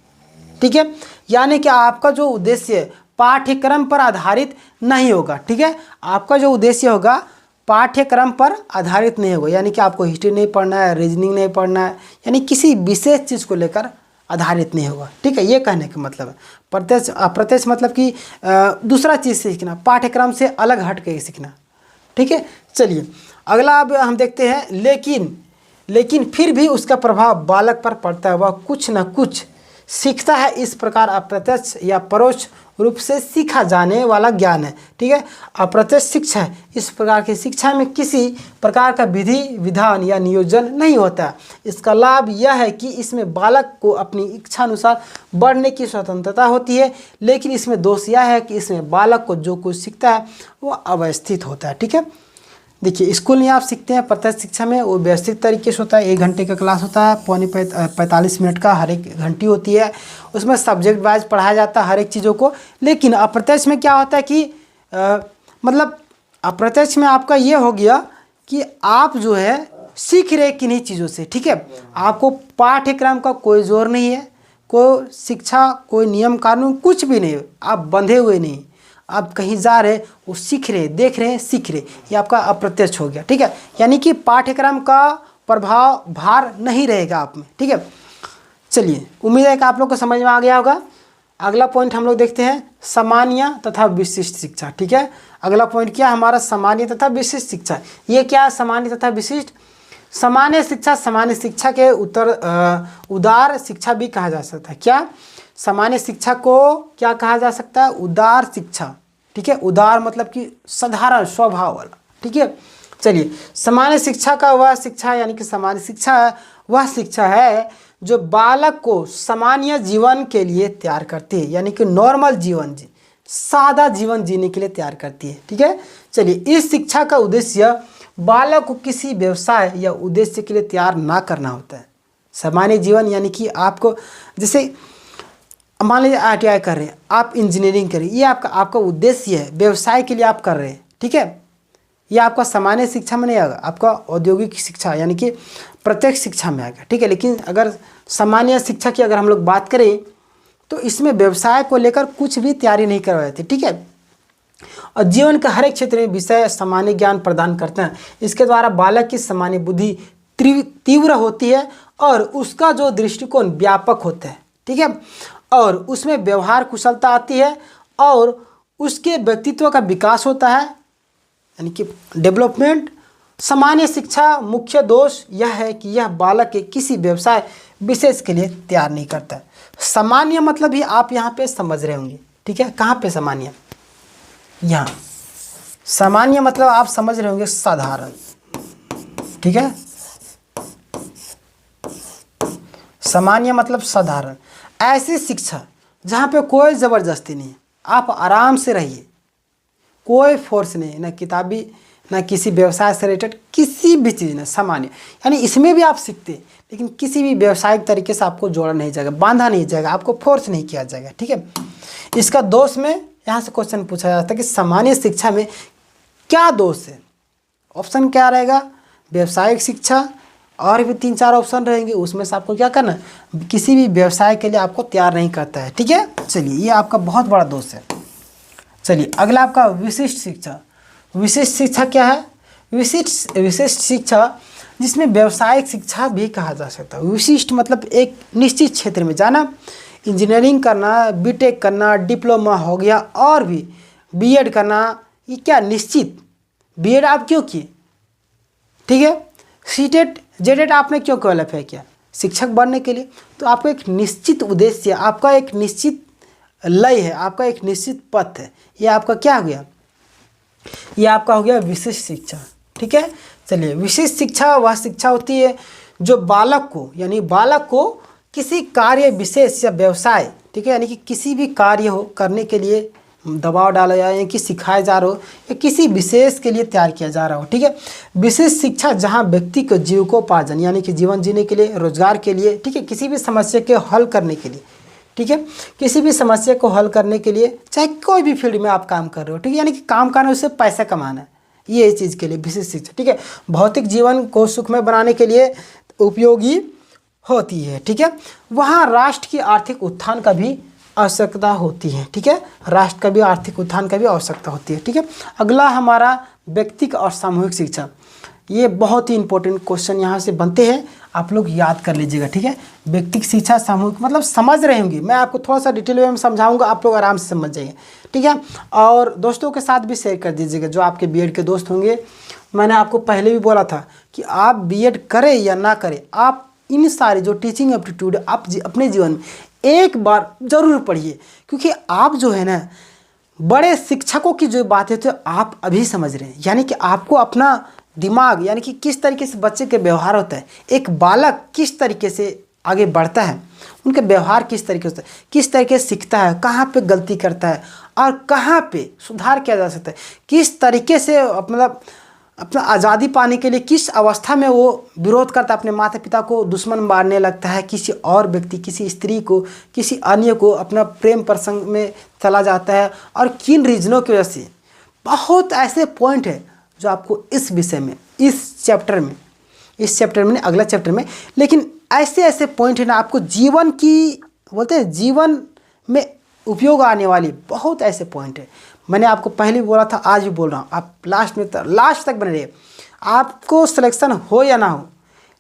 ठीक है। यानी कि आपका जो उद्देश्य पाठ्यक्रम पर आधारित नहीं होगा, ठीक है। आपका जो उद्देश्य होगा पाठ्यक्रम पर आधारित नहीं होगा, यानी कि आपको हिस्ट्री नहीं पढ़ना है, रीजनिंग नहीं पढ़ना है, यानी किसी विशेष चीज़ को लेकर आधारित नहीं होगा, ठीक है। ये कहने का मतलब है। प्रत्यक्ष, अप्रत्यक्ष मतलब कि दूसरा चीज़ सीखना, पाठ्यक्रम से अलग हट के सीखना, ठीक है। चलिए अगला अब हम देखते हैं, लेकिन फिर भी उसका प्रभाव बालक पर पड़ता है, वह कुछ न कुछ सीखता है। इस प्रकार अप्रत्यक्ष या परोक्ष रूप से सीखा जाने वाला ज्ञान है, ठीक है। अप्रत्यक्ष शिक्षा है, इस प्रकार की शिक्षा में किसी प्रकार का विधि विधान या नियोजन नहीं होता। इसका लाभ यह है कि इसमें बालक को अपनी इच्छा अनुसार बढ़ने की स्वतंत्रता होती है, लेकिन इसमें दोष यह है कि इसमें बालक को जो कुछ सीखता है वो अव्यवस्थित होता है, ठीक है। देखिए स्कूल में आप सीखते हैं, प्रत्यक्ष शिक्षा में वो व्यवस्थित तरीके से होता है। 1 घंटे का क्लास होता है, पौने 45 मिनट का हर एक घंटी होती है, उसमें सब्जेक्ट वाइज पढ़ाया जाता है हर एक चीज़ों को। लेकिन अप्रत्यक्ष में क्या होता है कि मतलब अप्रत्यक्ष में आपका ये हो गया कि आप जो है सीख रहे किन्हीं चीज़ों से, ठीक है। आपको पाठ्यक्रम का कोई जोर नहीं है, कोई शिक्षा, कोई नियम कानून कुछ भी नहीं, आप बंधे हुए नहीं, आप कहीं जा रहे, वो सीख रहे, देख रहे, सीख रहे, ये आपका अप्रत्यक्ष हो गया, ठीक है। यानी कि पाठ्यक्रम का प्रभाव, भार नहीं रहेगा आप में, ठीक है। चलिए उम्मीद है कि आप लोग को समझ में आ गया होगा। अगला पॉइंट हम लोग देखते हैं, सामान्य तथा विशिष्ट शिक्षा, ठीक है। अगला पॉइंट क्या हमारा, सामान्य तथा विशिष्ट शिक्षा। ये क्या है सामान्य तथा विशिष्ट? सामान्य शिक्षा के उदार शिक्षा भी कहा जा सकता है। क्या सामान्य शिक्षा को क्या कहा जा सकता है? उदार शिक्षा, ठीक है। उदार मतलब कि साधारण स्वभाव वाला, ठीक है। चलिए सामान्य शिक्षा का वह शिक्षा, यानी कि सामान्य शिक्षा वह शिक्षा है जो बालक को सामान्य जीवन के लिए तैयार करती है, यानी कि नॉर्मल जीवन, सादा जीवन जीने के लिए तैयार करती है, ठीक है। चलिए इस शिक्षा का उद्देश्य बालक को किसी व्यवसाय या उद्देश्य के लिए तैयार ना करना होता है। सामान्य जीवन यानी कि आपको, जैसे मान लीजिए ITI कर रहे हैं, आप इंजीनियरिंग कर रहे हैं, ये आपका उद्देश्य है, व्यवसाय के लिए आप कर रहे हैं, ठीक है। ये आपका सामान्य शिक्षा में नहीं आएगा, आपका औद्योगिक शिक्षा यानी कि प्रत्यक्ष शिक्षा में आएगा, ठीक है। लेकिन अगर सामान्य शिक्षा की अगर हम लोग बात करें तो इसमें व्यवसाय को लेकर कुछ भी तैयारी नहीं करवाए थे, ठीक है। और जीवन के हर एक क्षेत्र में विषय सामान्य ज्ञान प्रदान करते हैं। इसके द्वारा बालक की सामान्य बुद्धि तीव्र होती है और उसका जो दृष्टिकोण व्यापक होता है, ठीक है। और उसमें व्यवहार कुशलता आती है और उसके व्यक्तित्व का विकास होता है, यानी कि डेवलपमेंट। सामान्य शिक्षा मुख्य दोष यह है कि यह बालक के किसी व्यवसाय विशेष के लिए तैयार नहीं करता है। सामान्य मतलब ही आप यहाँ पे समझ रहे होंगे, ठीक है। कहाँ पे सामान्य? यहाँ सामान्य मतलब आप समझ रहे होंगे साधारण, ठीक है। सामान्य मतलब साधारण, ऐसी शिक्षा जहाँ पे कोई ज़बरदस्ती नहीं है, आप आराम से रहिए, कोई फोर्स नहीं, ना किताबी ना किसी व्यवसाय से रिलेटेड किसी भी चीज़ ना, सामान्य। यानी इसमें भी आप सीखते हैं लेकिन किसी भी व्यावसायिक तरीके से आपको जोड़ा नहीं जाएगा, बांधा नहीं जाएगा, आपको फोर्स नहीं किया जाएगा, ठीक है। इसका दोष में यहाँ से क्वेश्चन पूछा जाता है कि सामान्य शिक्षा में क्या दोष है, ऑप्शन क्या रहेगा, व्यवसायिक शिक्षा, और भी 3-4 ऑप्शन रहेंगे, उसमें से आपको क्या करना है, किसी भी व्यवसाय के लिए आपको तैयार नहीं करता है। ठीक है, चलिए ये आपका बहुत बड़ा दोष है। चलिए अगला आपका विशिष्ट शिक्षा। विशिष्ट शिक्षा क्या है, विशिष्ट शिक्षा जिसमें व्यवसायिक शिक्षा भी कहा जा सकता है। विशिष्ट मतलब एक निश्चित क्षेत्र में जाना, इंजीनियरिंग करना, बीटेक करना, डिप्लोमा हो गया, और भी बीएड करना, ये क्या निश्चित। बीएड आप क्यों किए, ठीक है, सीटेट जेटेट आपने क्यों क्वालिफाई किया, शिक्षक बनने के लिए। तो आपका एक निश्चित उद्देश्य, आपका एक निश्चित लय है, आपका एक निश्चित पथ है, ये आपका क्या हो गया, ये आपका हो गया विशिष्ट शिक्षा। ठीक है, चलिए विशिष्ट शिक्षा वह शिक्षा होती है जो बालक को, यानी बालक को किसी कार्य विशेष या व्यवसाय, ठीक है, यानी कि किसी भी कार्य हो करने के लिए दबाव डाला जाए, या कि सिखाया जा रहा हो, या किसी विशेष के लिए तैयार किया जा रहा हो। ठीक है, विशेष शिक्षा जहाँ व्यक्ति को जीविकोपार्जन, यानी कि जीवन जीने के लिए, रोजगार के लिए, ठीक है, किसी भी समस्या के हल करने के लिए, ठीक है, किसी भी समस्या को हल करने के लिए, चाहे कोई भी फील्ड में आप काम कर रहे हो, ठीक है, यानी कि काम करना, उससे पैसा कमाना है, ये चीज़ के लिए विशेष शिक्षा। ठीक है, भौतिक जीवन को सुखमय बनाने के लिए उपयोगी होती है। ठीक है, वहाँ राष्ट्र की आर्थिक उत्थान का भी आवश्यकता होती है। ठीक है, राष्ट्र का भी आर्थिक उत्थान का भी आवश्यकता होती है। ठीक है, अगला हमारा व्यक्तिगत और सामूहिक शिक्षा। ये बहुत ही इंपॉर्टेंट क्वेश्चन यहाँ से बनते हैं, आप लोग याद कर लीजिएगा। ठीक है, व्यक्तिगत शिक्षा सामूहिक मतलब समझ रहे होंगे, मैं आपको थोड़ा सा डिटेल में समझाऊंगा, आप लोग आराम से समझ जाइए। ठीक है, और दोस्तों के साथ भी शेयर कर दीजिएगा, जो आपके बीएड के दोस्त होंगे। मैंने आपको पहले भी बोला था कि आप बीएड करें या ना करें, आप इन सारे जो टीचिंग एप्टीट्यूड आप अपने जीवन में एक बार ज़रूर पढ़िए, क्योंकि आप जो है ना बड़े शिक्षकों की जो बातें थे आप अभी समझ रहे हैं, यानी कि आपको अपना दिमाग, यानी कि किस तरीके से बच्चे के व्यवहार होता है, एक बालक किस तरीके से आगे बढ़ता है, उनके व्यवहार किस तरीके से, किस तरीके से सीखता है, कहाँ पे गलती करता है और कहाँ पे सुधार किया जा सकता है, किस तरीके से मतलब अपना आज़ादी पाने के लिए किस अवस्था में वो विरोध करता है, अपने माता पिता को दुश्मन मारने लगता है, किसी और व्यक्ति, किसी स्त्री को, किसी अन्य को अपना प्रेम प्रसंग में चला जाता है, और किन रीजनों की वजह से। बहुत ऐसे पॉइंट है जो आपको इस विषय में, इस चैप्टर में अगला चैप्टर में, लेकिन ऐसे ऐसे पॉइंट है ना आपको जीवन की, बोलते हैं जीवन में उपयोग आने वाली बहुत ऐसे पॉइंट है। मैंने आपको पहले भी बोला था, आज भी बोल रहा हूँ, आप लास्ट तक बने रहिए। आपको सिलेक्शन हो या ना हो,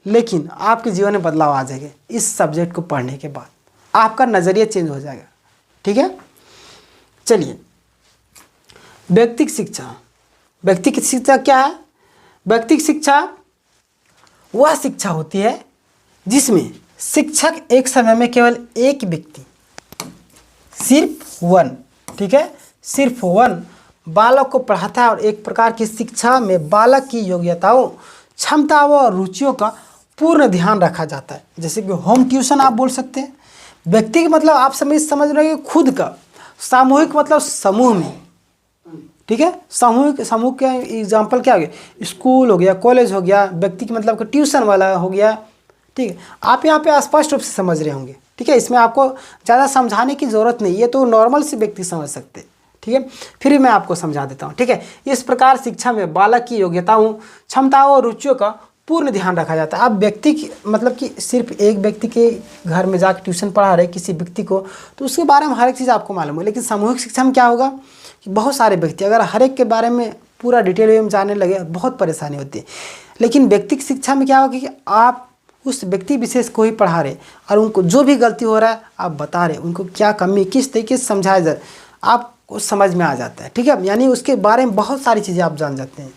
लेकिन आपके जीवन में बदलाव आ जाएगा इस सब्जेक्ट को पढ़ने के बाद, आपका नज़रिया चेंज हो जाएगा। ठीक है, चलिए व्यक्तिगत शिक्षा। व्यक्तिगत शिक्षा क्या है, व्यक्तिगत शिक्षा वह शिक्षा होती है जिसमें शिक्षक एक समय में केवल एक व्यक्ति, सिर्फ वन, ठीक है, सिर्फ वन बालक को पढ़ाता है, और एक प्रकार की शिक्षा में बालक की योग्यताओं, क्षमताओं और रुचियों का पूर्ण ध्यान रखा जाता है। जैसे कि होम ट्यूशन आप बोल सकते हैं। व्यक्तिगत मतलब आप समझ रहे हैं खुद का, सामूहिक मतलब समूह में, ठीक है, समूह के एग्जाम्पल क्या हो गया, स्कूल हो गया, कॉलेज हो गया, व्यक्ति के मतलब ट्यूशन वाला हो गया। ठीक है, आप यहाँ पे स्पष्ट रूप से समझ रहे होंगे। ठीक है, इसमें आपको ज़्यादा समझाने की ज़रूरत नहीं, ये तो नॉर्मल से व्यक्ति समझ सकते हैं। ठीक है, फिर मैं आपको समझा देता हूँ। ठीक है, इस प्रकार शिक्षा में बालक की योग्यताओं, क्षमताओं और रुचियों का पूर्ण ध्यान रखा जाता है। अब व्यक्ति की मतलब कि सिर्फ एक व्यक्ति के घर में जाकर ट्यूशन पढ़ा रहे किसी व्यक्ति को, तो उसके बारे में हर एक चीज़ आपको मालूम है। लेकिन सामूहिक शिक्षा में क्या होगा कि बहुत सारे व्यक्ति, अगर हर एक के बारे में पूरा डिटेल में जानने लगे बहुत परेशानी होती है। लेकिन व्यक्तिगत शिक्षा में क्या होगा कि आप उस व्यक्ति विशेष को ही पढ़ा रहे, और उनको जो भी गलती हो रहा है आप बता रहे, उनको क्या कमी, किस तरीके से समझाया जाए, आपको समझ में आ जाता है। ठीक है, यानी उसके बारे में बहुत सारी चीज़ें आप जान जाते हैं।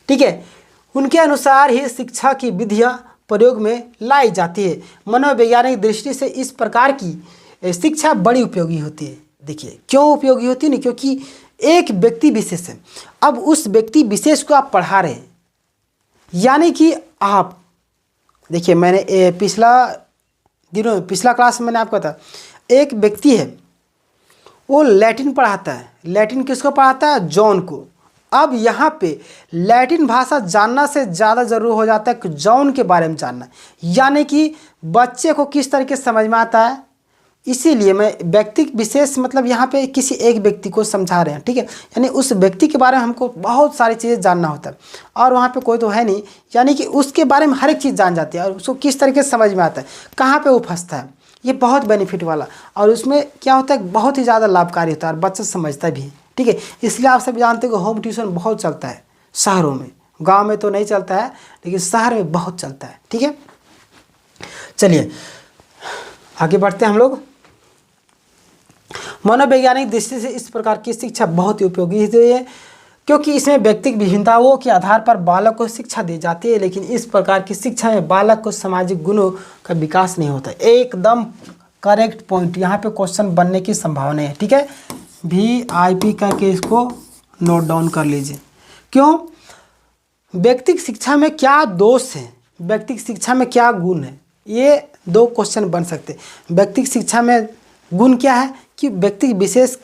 ठीक है, उनके अनुसार ही शिक्षा की विधियाँ प्रयोग में लाई जाती है। मनोवैज्ञानिक दृष्टि से इस प्रकार की शिक्षा बड़ी उपयोगी होती है। देखिए क्यों उपयोगी होती है ना, क्योंकि एक व्यक्ति विशेष है, अब उस व्यक्ति विशेष को आप पढ़ा रहे हैं, यानी कि आप देखिए, मैंने पिछला क्लास में मैंने आपको बताया, एक व्यक्ति है वो लैटिन पढ़ाता है। लैटिन किसको पढ़ाता है? जॉन को। अब यहाँ पे लैटिन भाषा जानना से ज़्यादा ज़रूरी हो जाता है कि जॉन के बारे में जानना, यानी कि बच्चे को किस तरीके से समझ में आता है, इसीलिए मैं व्यक्ति विशेष मतलब यहाँ पे किसी एक व्यक्ति को समझा रहे हैं, ठीक है। यानी उस व्यक्ति के बारे में हमको बहुत सारी चीज़ें जानना होता है और वहाँ पे कोई तो है नहीं, यानी कि उसके बारे में हर एक चीज़ जान जाती है और उसको किस तरीके से समझ में आता है, कहाँ पे वो फंसता है। ये बहुत बेनिफिट वाला और उसमें क्या होता है, बहुत ही ज़्यादा लाभकारी होता है और बच्चा समझता भी है, ठीक है। इसलिए आप सब जानते हो कि होम ट्यूशन बहुत चलता है शहरों में, गाँव में तो नहीं चलता है लेकिन शहर में बहुत चलता है, ठीक है। चलिए आगे बढ़ते हैं हम लोग। मनोवैज्ञानिक दृष्टि से इस प्रकार की शिक्षा बहुत ही उपयोगी है क्योंकि इसमें व्यक्तिगत विभिन्नताओं के आधार पर बालक को शिक्षा दी जाती है, लेकिन इस प्रकार की शिक्षा में बालक को सामाजिक गुणों का विकास नहीं होता। एकदम करेक्ट पॉइंट, यहाँ पे क्वेश्चन बनने की संभावना है, ठीक है। VIP करके इसको नोट डाउन कर लीजिए। क्यों? व्यक्तिगत शिक्षा में क्या दोष है, व्यक्तिगत शिक्षा में क्या गुण है, ये 2 क्वेश्चन बन सकते हैं। व्यक्तिगत शिक्षा में गुण क्या है कि व्यक्ति विशेष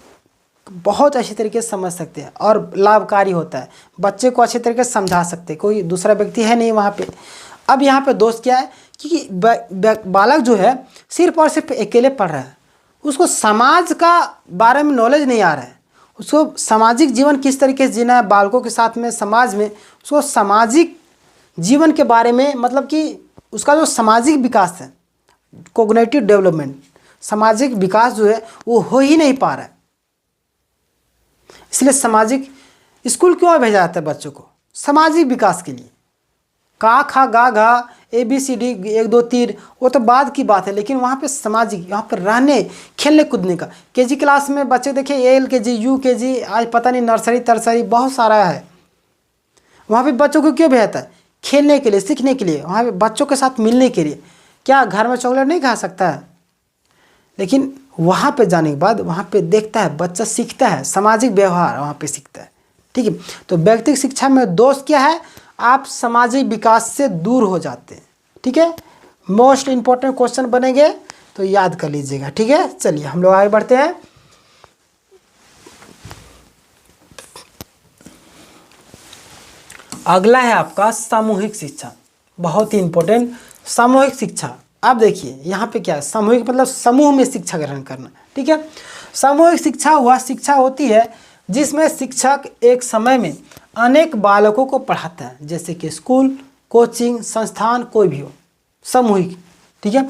बहुत अच्छी तरीके से समझ सकते हैं और लाभकारी होता है, बच्चे को अच्छे तरीके से समझा सकते हैं, कोई दूसरा व्यक्ति है नहीं वहाँ पे। अब यहाँ पे दोष क्या है कि बालक जो है सिर्फ और सिर्फ अकेले पढ़ रहा है, उसको समाज का बारे में नॉलेज नहीं आ रहा है, उसको सामाजिक जीवन किस तरीके से जीना है बालकों के साथ में समाज में, उसको सामाजिक जीवन के बारे में मतलब कि उसका जो सामाजिक विकास है, कोग्निटिव डेवलपमेंट, सामाजिक विकास जो है वो हो ही नहीं पा रहा है। इसलिए सामाजिक स्कूल क्यों भेजा जाता है बच्चों को? सामाजिक विकास के लिए। का खा गा घा ABCD 1 2 3 वो तो बाद की बात है, लेकिन वहाँ पे सामाजिक, यहाँ पर रहने खेलने कूदने का। KG क्लास में बच्चे देखिए LKG UKG आज पता नहीं नर्सरी तरसरी बहुत सारा है, वहाँ पे बच्चों को क्यों भेजा जाता है? खेलने के लिए, सीखने के लिए, वहाँ पे बच्चों के साथ मिलने के लिए। क्या घर में चॉकलेट नहीं खा सकता है? लेकिन वहाँ पे जाने के बाद वहाँ पे देखता है बच्चा, सीखता है, सामाजिक व्यवहार वहाँ पे सीखता है, ठीक है। तो व्यक्तिगत शिक्षा में दोष क्या है? आप सामाजिक विकास से दूर हो जाते हैं, ठीक है। मोस्ट इंपॉर्टेंट क्वेश्चन बनेंगे तो याद कर लीजिएगा, ठीक है। चलिए हम लोग आगे बढ़ते हैं। अगला है आपका सामूहिक शिक्षा, बहुत ही इंपॉर्टेंट सामूहिक शिक्षा। आप देखिए यहाँ पे क्या है, सामूहिक मतलब समूह में शिक्षा ग्रहण करना, ठीक है। सामूहिक शिक्षा वह शिक्षा होती है जिसमें शिक्षक एक समय में अनेक बालकों को पढ़ाता है, जैसे कि स्कूल, कोचिंग संस्थान कोई भी हो, सामूहिक, ठीक है।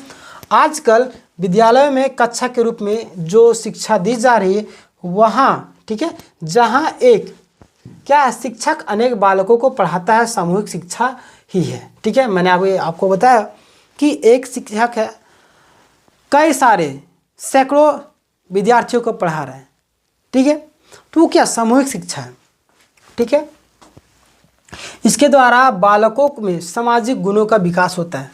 आजकल विद्यालय में कक्षा के रूप में जो शिक्षा दी जा रही है वहाँ, ठीक है, जहाँ एक क्या है, शिक्षक अनेक बालकों को पढ़ाता है, सामूहिक शिक्षा ही है, ठीक है। मैंने आपको बताया कि एक शिक्षक है कई सारे सैकड़ों विद्यार्थियों को पढ़ा रहे हैं, ठीक है। तो वो क्या सामूहिक शिक्षा है, ठीक है। इसके द्वारा बालकों में सामाजिक गुणों का विकास होता है।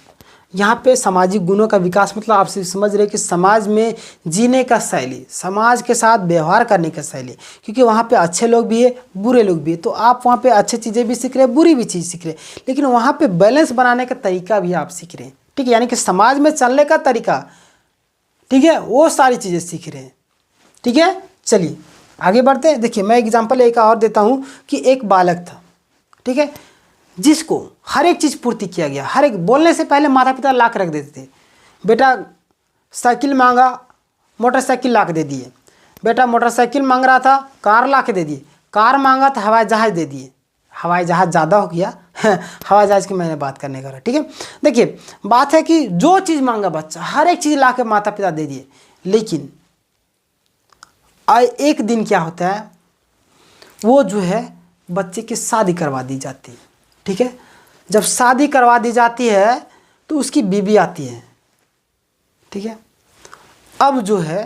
यहाँ पे सामाजिक गुणों का विकास मतलब आप समझ रहे कि समाज में जीने का शैली, समाज के साथ व्यवहार करने का शैली, क्योंकि वहाँ पे अच्छे लोग भी है, बुरे लोग भी है। तो आप वहाँ पे अच्छी चीज़ें भी सीख रहे हैं, बुरी भी चीज़ सीख रहे हैं, लेकिन वहाँ पे बैलेंस बनाने का तरीका भी आप सीख रहे हैं, ठीक है। यानी कि समाज में चलने का तरीका, ठीक है, वो सारी चीज़ें सीख रहे हैं, ठीक है। चलिए आगे बढ़ते हैं। देखिए मैं एग्जाम्पल एक और देता हूँ कि एक बालक था, ठीक है, जिसको हर एक चीज़ पूर्ति किया गया, हर एक, बोलने से पहले माता पिता ला के रख देते थे। बेटा साइकिल मांगा, मोटरसाइकिल ला के दे दिए। बेटा मोटरसाइकिल मांग रहा था, कार ला के दे दिए। कार मांगा तो हवाई जहाज़ दे दिए। हवाई जहाज़ ज़्यादा हो गया हवाई जहाज़ की मैंने बात करने का, ठीक है। देखिए बात है कि जो चीज़ मांगा बच्चा, हर एक चीज़ ला के माता पिता दे दिए, लेकिन एक दिन क्या होता है, वो जो है बच्चे की शादी करवा दी जाती है, ठीक है। जब शादी करवा दी जाती है तो उसकी बीवी आती है, ठीक है। अब जो है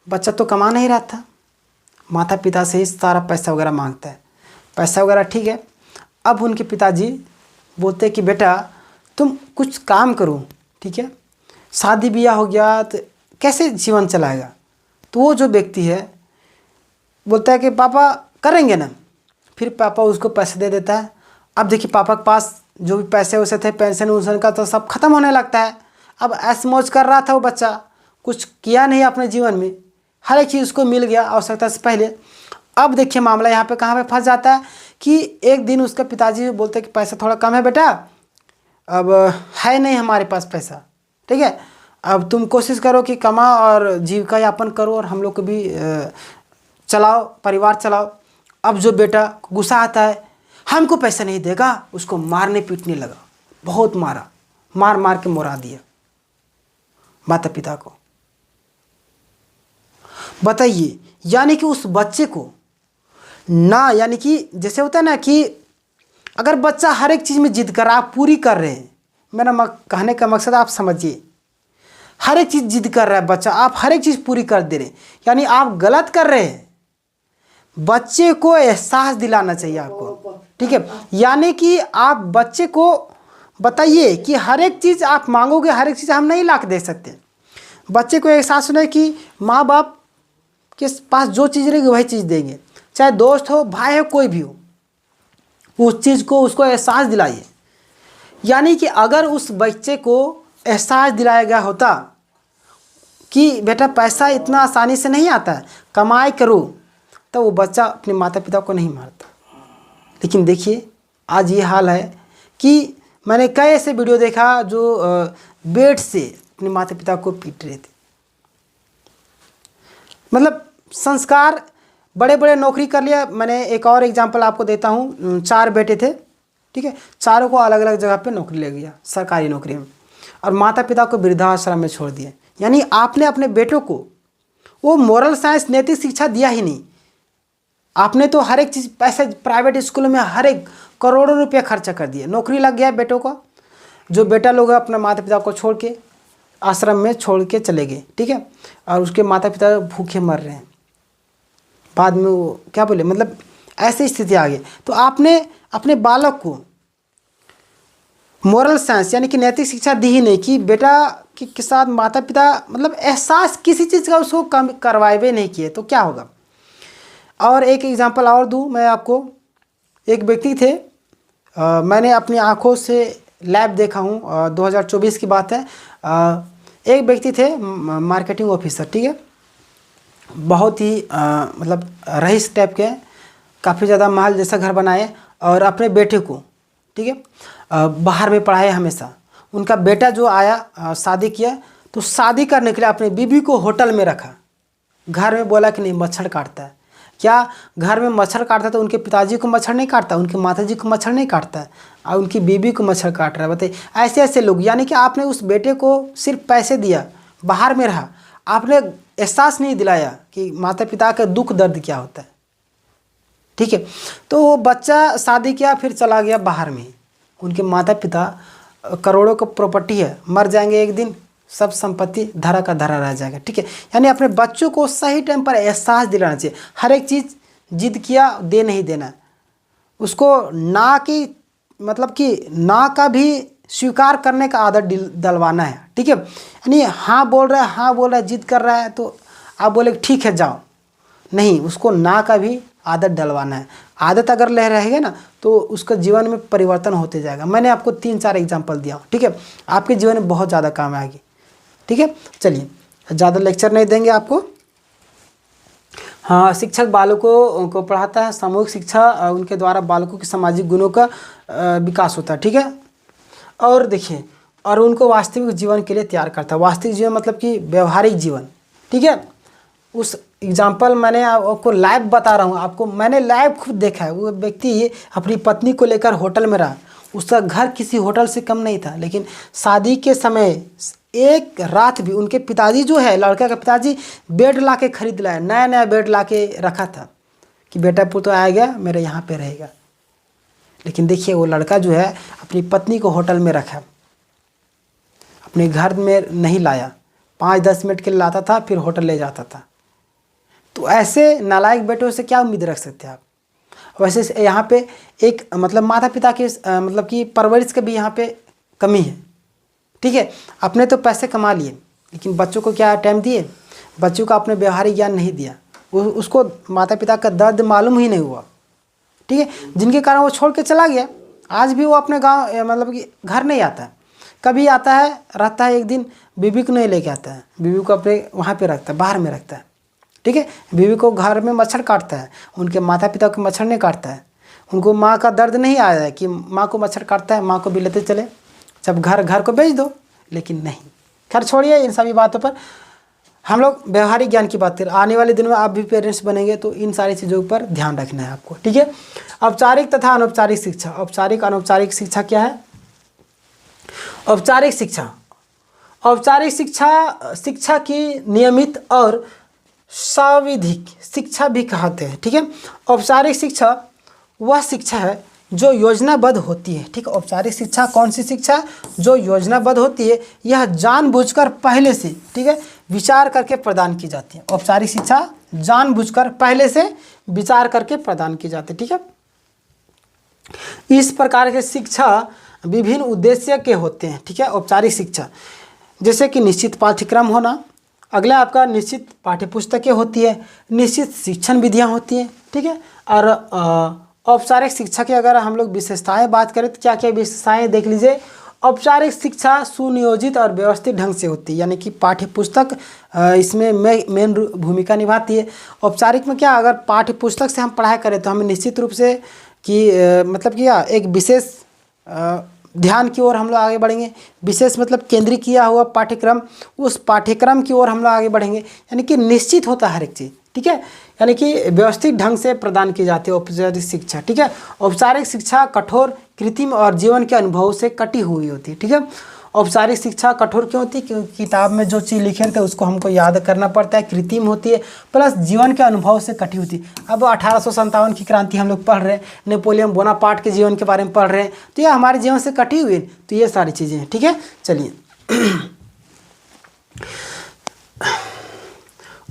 बच्चा तो कमा नहीं रहा था, माता पिता से ही सारा पैसा वगैरह मांगता है, पैसा वगैरह, ठीक है। अब उनके पिताजी बोलते हैं कि बेटा तुम कुछ काम करो, ठीक है, शादी ब्याह हो गया तो कैसे जीवन चलाएगा। तो वो जो व्यक्ति है बोलता है कि पापा करेंगे ना, फिर पापा उसको पैसे दे देता है। अब देखिए पापा के पास जो भी पैसे वैसे थे, पेंशन वेंशन का, तो सब खत्म होने लगता है। अब ऐश मौज कर रहा था वो बच्चा, कुछ किया नहीं अपने जीवन में, हर एक चीज़ उसको मिल गया आवश्यकता से पहले। अब देखिए मामला यहाँ पे कहाँ पे फंस जाता है कि एक दिन उसका पिताजी बोलते हैं कि पैसा थोड़ा कम है बेटा, अब है नहीं हमारे पास पैसा, ठीक है। अब तुम कोशिश करो कि कमाओ और जीविका यापन करो और हम लोग को भी चलाओ, परिवार चलाओ। अब जो बेटा गुस्सा आता है, हमको पैसा नहीं देगा, उसको मारने पीटने लगा, बहुत मारा, मार मार के मोरा दिया माता पिता को। बताइए, यानी कि उस बच्चे को ना, यानी कि जैसे होता है ना कि अगर बच्चा हर एक चीज़ में जिद कर रहा, आप पूरी कर रहे हैं, मेरा कहने का मकसद आप समझिए, हर एक चीज़ जिद कर रहा है बच्चा, आप हर एक चीज़ पूरी कर दे रहे हैं, यानी आप गलत कर रहे हैं। बच्चे को एहसास दिलाना चाहिए आपको, ठीक है। यानी कि आप बच्चे को बताइए कि हर एक चीज़ आप मांगोगे, हर एक चीज़ हम नहीं ला के दे सकते। बच्चे को एहसास होना है कि माँ बाप के पास जो चीज़ रहेगी वही चीज़ देंगे, चाहे दोस्त हो, भाई हो, कोई भी हो, उस चीज़ को उसको एहसास दिलाइए। यानी कि अगर उस बच्चे को एहसास दिलाया गया होता कि बेटा पैसा इतना आसानी से नहीं आता है, कमाई करो, तो वो बच्चा अपने माता पिता को नहीं मारता। लेकिन देखिए आज ये हाल है कि मैंने कई ऐसे वीडियो देखा जो बेड से अपने माता पिता को पीट रहे थे। मतलब संस्कार, बड़े बड़े नौकरी कर लिया। मैंने एक और एग्जांपल आपको देता हूँ, 4 बेटे थे, ठीक है, चारों को अलग अलग जगह पे नौकरी ले गया, सरकारी नौकरी में, और माता पिता को वृद्धाश्रम में छोड़ दिया। यानी आपने अपने बेटों को वो मोरल साइंस, नैतिक शिक्षा दिया ही नहीं। आपने तो हर एक चीज़, पैसे प्राइवेट स्कूलों में हर एक करोड़ों रुपया खर्चा कर दिए, नौकरी लग गया बेटों का। जो बेटा लोग अपने माता पिता को छोड़ के आश्रम में छोड़ के चले गए, ठीक है, और उसके माता पिता भूखे मर रहे हैं। बाद में वो क्या बोले, मतलब ऐसी स्थिति आ गई। तो आपने अपने बालक को मोरल साइंस यानी कि नैतिक शिक्षा दी ही नहीं कि बेटा के साथ माता पिता, मतलब एहसास किसी चीज़ का उसको कम करवाए नहीं किए, तो क्या होगा। और एक एग्जांपल और दूं मैं आपको। एक व्यक्ति थे, मैंने अपनी आंखों से लैब देखा हूँ, 2024 की बात है। एक व्यक्ति थे मार्केटिंग ऑफिसर, ठीक है, बहुत ही मतलब रईस टाइप के, काफ़ी ज़्यादा महल जैसा घर बनाए और अपने बेटे को, ठीक है, बाहर में पढ़ाए हमेशा। उनका बेटा जो आया, शादी किया, तो शादी करने के लिए अपने बीबी को होटल में रखा। घर में बोला कि नहीं, मच्छर काटता है। क्या घर में मच्छर काटता है तो उनके पिताजी को मच्छर नहीं काटता, उनके माताजी को मच्छर नहीं काटता है, और उनकी बीबी को मच्छर काट रहा है। बताइए, ऐसे ऐसे लोग। यानी कि आपने उस बेटे को सिर्फ पैसे दिया, बाहर में रहा, आपने एहसास नहीं दिलाया कि माता पिता का दुख दर्द क्या होता है, ठीक है। तो वो बच्चा शादी किया, फिर चला गया बाहर में। उनके माता पिता, करोड़ों का प्रॉपर्टी है, मर जाएंगे एक दिन, सब संपत्ति धरा का धरा रह जाएगा, ठीक है। यानी अपने बच्चों को सही टाइम पर एहसास दिलाना चाहिए। हर एक चीज़ जिद किया दे नहीं देना, उसको ना की मतलब कि ना का भी स्वीकार करने का आदत डलवाना है, ठीक है। यानी हाँ बोल रहा है, हाँ बोल रहा है, जिद कर रहा है, तो आप बोले ठीक है जाओ, नहीं, उसको ना का भी आदत डलवाना है। आदत अगर ले रहेगा ना तो उसका जीवन में परिवर्तन होते जाएगा। मैंने आपको 3-4 एग्जाम्पल दिया हूँ, ठीक है, आपके जीवन में बहुत ज़्यादा काम आएगी, ठीक है। चलिए, ज़्यादा लेक्चर नहीं देंगे आपको। हाँ, शिक्षक बालकों को पढ़ाता है, सामूहिक शिक्षा उनके द्वारा बालकों के सामाजिक गुणों का विकास होता है, ठीक है। और देखिए, और उनको वास्तविक जीवन के लिए तैयार करता है। वास्तविक जीवन मतलब कि व्यवहारिक जीवन, ठीक है। उस एग्जाम्पल मैंने आपको लाइव बता रहा हूँ, आपको मैंने लाइव खुद देखा है। वो व्यक्ति अपनी पत्नी को लेकर होटल में रहा, उसका घर किसी होटल से कम नहीं था, लेकिन शादी के समय एक रात भी उनके पिताजी जो है, लड़का का पिताजी, बेड ला के खरीद लाया, नया नया बेड ला के रखा था कि बेटा पुत्र आएगा मेरे यहाँ पे रहेगा। लेकिन देखिए, वो लड़का जो है अपनी पत्नी को होटल में रखा, अपने घर में नहीं लाया, 5-10 मिनट के लिए लाता था, फिर होटल ले जाता था। तो ऐसे नालायक बेटों से क्या उम्मीद रख सकते हैं आप। वैसे यहाँ पे एक मतलब माता पिता के मतलब कि परवरिश का भी यहाँ पे कमी है, ठीक है। अपने तो पैसे कमा लिए, लेकिन बच्चों को क्या टाइम दिए, बच्चों को अपने व्यवहारिक ज्ञान नहीं दिया, उसको माता पिता का दर्द मालूम ही नहीं हुआ, ठीक है, जिनके कारण वो छोड़ के चला गया। आज भी वो अपने गांव मतलब कि घर नहीं आता है, कभी आता है, रहता है, एक दिन बीवी को नहीं लेके आता है, बीवी को अपने वहाँ पे रखता है, बाहर में रखता है, ठीक है। बीवी को घर में मच्छर काटता है, उनके माता पिता को मच्छर नहीं काटता है। उनको माँ का दर्द नहीं आया है कि माँ को मच्छर काटता है, माँ को भी लेते चले, जब घर को बेच दो। लेकिन नहीं, खैर छोड़िए इन सभी बातों पर, हम लोग व्यवहारिक ज्ञान की बात करें। आने वाले दिनों में आप भी पेरेंट्स बनेंगे तो इन सारी चीज़ों पर ध्यान रखना है आपको, ठीक है। औपचारिक तथा अनौपचारिक शिक्षा। औपचारिक अनौपचारिक शिक्षा क्या है? औपचारिक शिक्षा, औपचारिक शिक्षा शिक्षा की नियमित और साविधिक शिक्षा भी कहते हैं, ठीक है। औपचारिक शिक्षा वह शिक्षा है जो योजनाबद्ध होती है, ठीक है। औपचारिक शिक्षा कौन सी शिक्षा? जो योजनाबद्ध होती है, यह जानबूझकर पहले से, ठीक है, विचार करके प्रदान की जाती है। औपचारिक शिक्षा जानबूझकर पहले से विचार करके प्रदान की जाती है, ठीक है। इस प्रकार के शिक्षा विभिन्न उद्देश्य के होते हैं, ठीक है। औपचारिक शिक्षा जैसे कि निश्चित पाठ्यक्रम होना, अगला आपका निश्चित पाठ्यपुस्तकें होती है, निश्चित शिक्षण विधियाँ होती हैं, ठीक है। और औपचारिक शिक्षा की अगर हम लोग विशेषताएं बात करें तो क्या क्या विशेषताएं देख लीजिए। औपचारिक शिक्षा सुनियोजित और व्यवस्थित ढंग से होती है, यानी कि पाठ्यपुस्तक इसमें मेन भूमिका निभाती है। औपचारिक में क्या, अगर पाठ्यपुस्तक से हम पढ़ाई करें तो हमें निश्चित रूप से कि मतलब क्या एक विशेष ध्यान की ओर हम लोग आगे बढ़ेंगे। विशेष मतलब केंद्रित किया हुआ पाठ्यक्रम, उस पाठ्यक्रम की ओर हम लोग आगे बढ़ेंगे, यानी कि निश्चित होता है हर एक चीज़, ठीक है। यानी कि व्यवस्थित ढंग से प्रदान की जाती है औपचारिक शिक्षा, ठीक है। औपचारिक शिक्षा कठोर, कृत्रिम और जीवन के अनुभव से कटी हुई होती है, ठीक है। औपचारिक शिक्षा कठोर क्यों होती है? क्योंकि किताब में जो चीज़ लिखे रहते हैं उसको हमको याद करना पड़ता है, कृत्रिम होती है, प्लस जीवन के अनुभव से कटी होती है। अब 1857 की क्रांति हम लोग पढ़ रहे हैं, नेपोलियन बोनापार्ट के जीवन के बारे में पढ़ रहे हैं, तो ये हमारे जीवन से कटी हुई है, तो ये सारी चीज़ें हैं, ठीक है। चलिए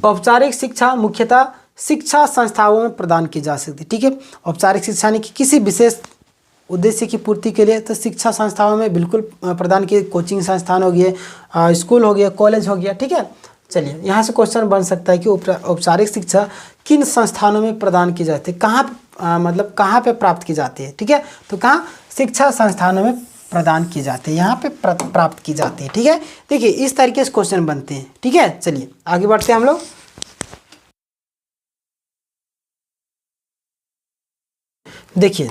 औपचारिक शिक्षा मुख्यतः शिक्षा संस्थाओं में प्रदान की जा सकती है, ठीक है। औपचारिक शिक्षा यानी कि किसी विशेष उद्देश्य की पूर्ति के लिए तो शिक्षा संस्थाओं में बिल्कुल प्रदान की, कोचिंग संस्थान हो गए, स्कूल हो गया, कॉलेज हो गया, ठीक है। चलिए यहाँ से क्वेश्चन बन सकता है कि औपचारिक शिक्षा किन संस्थानों में प्रदान की जाती है, कहाँ मतलब कहाँ पे प्राप्त की जाती है, ठीक है। तो कहाँ? शिक्षा संस्थानों में प्रदान की जाती है, यहाँ पे प्राप्त की जाती है, ठीक है। देखिए इस तरीके से क्वेश्चन बनते हैं, ठीक है। चलिए आगे बढ़ते हैं हम लोग। देखिए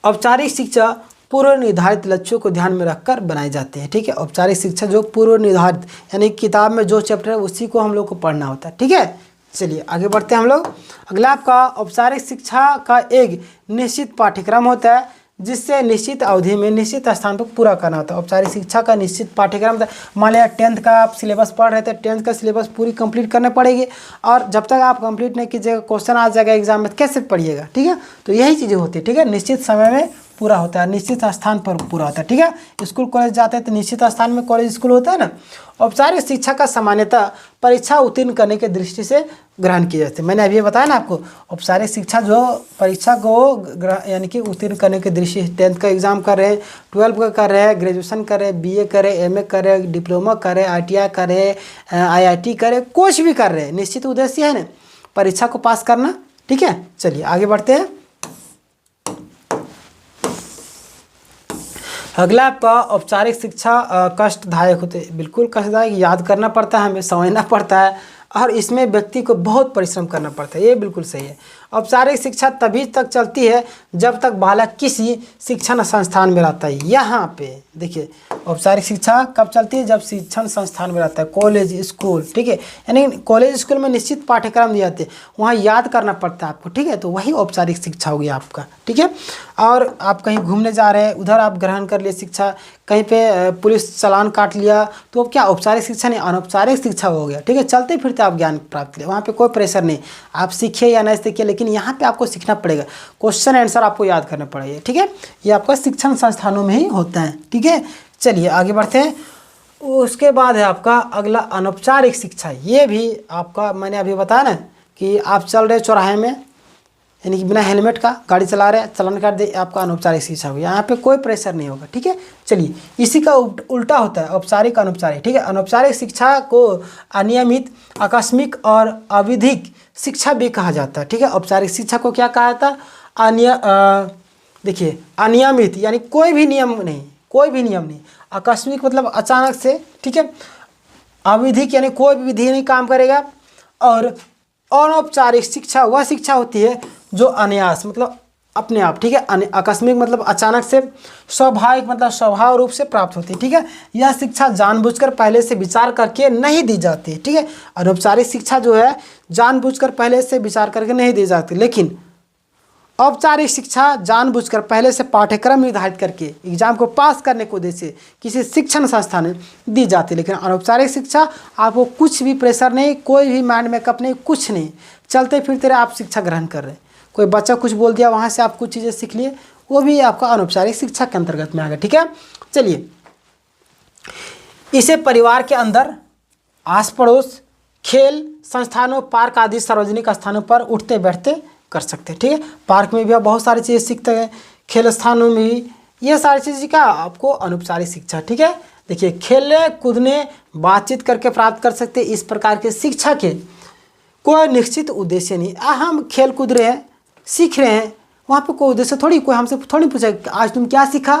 औपचारिक शिक्षा पूर्व निर्धारित लक्ष्यों को ध्यान में रखकर बनाई जाती है, ठीक है। औपचारिक शिक्षा जो पूर्व निर्धारित, यानी किताब में जो चैप्टर है उसी को हम लोग को पढ़ना होता है, ठीक है। चलिए आगे बढ़ते हैं हम लोग। अगला आपका औपचारिक शिक्षा का एक निश्चित पाठ्यक्रम होता है जिससे निश्चित अवधि में निश्चित स्थान पर पूरा करना होता है। औपचारिक शिक्षा का निश्चित पाठ्यक्रम होता है। मान लिया 10th का आप सिलेबस पढ़ रहे थे, 10th का सिलेबस पूरी कंप्लीट करने पड़ेगी, और जब तक आप कंप्लीट नहीं कीजिएगा क्वेश्चन आ जाएगा एग्जाम में, कैसे पढ़िएगा, ठीक है। तो यही चीज़ें होती है, ठीक है। निश्चित समय में पूरा होता है, निश्चित स्थान पर पूरा होता है, ठीक है। स्कूल कॉलेज जाते हैं तो निश्चित स्थान में कॉलेज स्कूल होता है ना। औपचारिक शिक्षा का सामान्यतः परीक्षा उत्तीर्ण करने की दृष्टि से ग्रहण किए जाते हैं। मैंने अभी बताया ना आपको, औपचारिक शिक्षा जो परीक्षा को यानी कि उत्तीर्ण करने की दृष्टि से 10th का एग्जाम कर रहे हैं, 12th का कर रहे हैं, ग्रेजुएशन कर रहे हैं, BA कर रहे हैं, MA कर रहे हैं, डिप्लोमा कर रहे हैं, ITI कर रहे हैं, IIT कर रहे हैं, कुछ भी कर रहे हैं, निश्चित उद्देश्य है ना परीक्षा को पास करना, ठीक है। चलिए आगे बढ़ते हैं। अगला आपका औपचारिक शिक्षा कष्टदायक होते हैं, बिल्कुल कष्टदायक, याद करना पड़ता है, हमें समझना पड़ता है, और इसमें व्यक्ति को बहुत परिश्रम करना पड़ता है, ये बिल्कुल सही है। औपचारिक शिक्षा तभी तक चलती है जब तक बालक किसी शिक्षण संस्थान में रहता है। यहाँ पे देखिए औपचारिक शिक्षा कब चलती है? जब शिक्षण संस्थान में रहता है, कॉलेज स्कूल, ठीक है। यानी कॉलेज स्कूल में निश्चित पाठ्यक्रम दिए जाते हैं, वहाँ याद करना पड़ता है आपको, ठीक है। तो वही औपचारिक शिक्षा हो गया आपका, ठीक है। और आप कहीं घूमने जा रहे हैं, उधर आप ग्रहण कर लिए शिक्षा, कहीं पे पुलिस चालान काट लिया, तो अब क्या औपचारिक शिक्षा नहीं, अनौपचारिक शिक्षा हो गया, ठीक है। चलते फिरते आप ज्ञान प्राप्त करें, वहाँ पे कोई प्रेशर नहीं, आप सीखिए या नहीं सीखिए, लेकिन यहाँ पे आपको सीखना पड़ेगा, क्वेश्चन आंसर आपको याद करना पड़ेगा, ठीक है। ये आपका शिक्षण संस्थानों में ही होता है, ठीक है। चलिए आगे बढ़ते हैं। उसके बाद है आपका अगला अनौपचारिक शिक्षा। ये भी आपका मैंने अभी बताया ना कि आप चल रहे चौराहे में, यानी कि बिना हेलमेट का गाड़ी चला रहे हैं, चालान काट दे, आपका अनौपचारिक शिक्षा होगी, यहाँ पे कोई प्रेशर नहीं होगा, ठीक है। चलिए इसी का उल्टा होता है औपचारिक अनौपचारिक, ठीक है। अनौपचारिक शिक्षा को अनियमित, आकस्मिक और अविधिक शिक्षा भी कहा जाता है, ठीक है। औपचारिक शिक्षा को क्या कहा जाता है? देखिए अनियमित यानी कोई भी नियम नहीं, कोई भी नियम नहीं, आकस्मिक मतलब अचानक से, ठीक है। अविधिक यानी कोई भी विधि नहीं काम करेगा, और अनौपचारिक शिक्षा वह शिक्षा होती है जो अनायास मतलब अपने आप, ठीक है। आकस्मिक मतलब अचानक से, स्वाभाविक मतलब स्वभाव रूप से प्राप्त होती है, ठीक है। यह शिक्षा जानबूझकर पहले से विचार करके नहीं दी जाती, ठीक है। अनौपचारिक शिक्षा जो है जानबूझकर पहले से विचार करके नहीं दी जाती, लेकिन औपचारिक शिक्षा जानबूझकर पहले से पाठ्यक्रम निर्धारित करके एग्जाम को पास करने के उद्देश्य से किसी शिक्षण संस्थान में दी जाती है। लेकिन अनौपचारिक शिक्षा आपको कुछ भी प्रेशर नहीं, कोई भी माइंड मेकअप नहीं, कुछ नहीं, चलते फिरते आप शिक्षा ग्रहण कर रहे हैं। कोई बच्चा कुछ बोल दिया, वहाँ से आप कुछ चीज़ें सीख लिए, वो भी आपका अनौपचारिक शिक्षा के अंतर्गत में आ गया, ठीक है। चलिए, इसे परिवार के अंदर, आस पड़ोस, खेल संस्थानों, पार्क आदि सार्वजनिक स्थानों पर उठते बैठते कर सकते हैं, ठीक है। पार्क में भी आप बहुत सारी चीज़ें सीखते हैं, खेल स्थानों में भी, ये सारी चीज़ें का आपको अनौपचारिक शिक्षा, ठीक है। देखिए, खेलने कूदने बातचीत करके प्राप्त कर सकते हैं। इस प्रकार के शिक्षा के कोई निश्चित उद्देश्य नहीं। हम खेल कूद रहे हैं, सीख रहे हैं, वहाँ पे कोई उद्देश्य थोड़ी, कोई हमसे थोड़ी पूछेगा आज तुम क्या सीखा,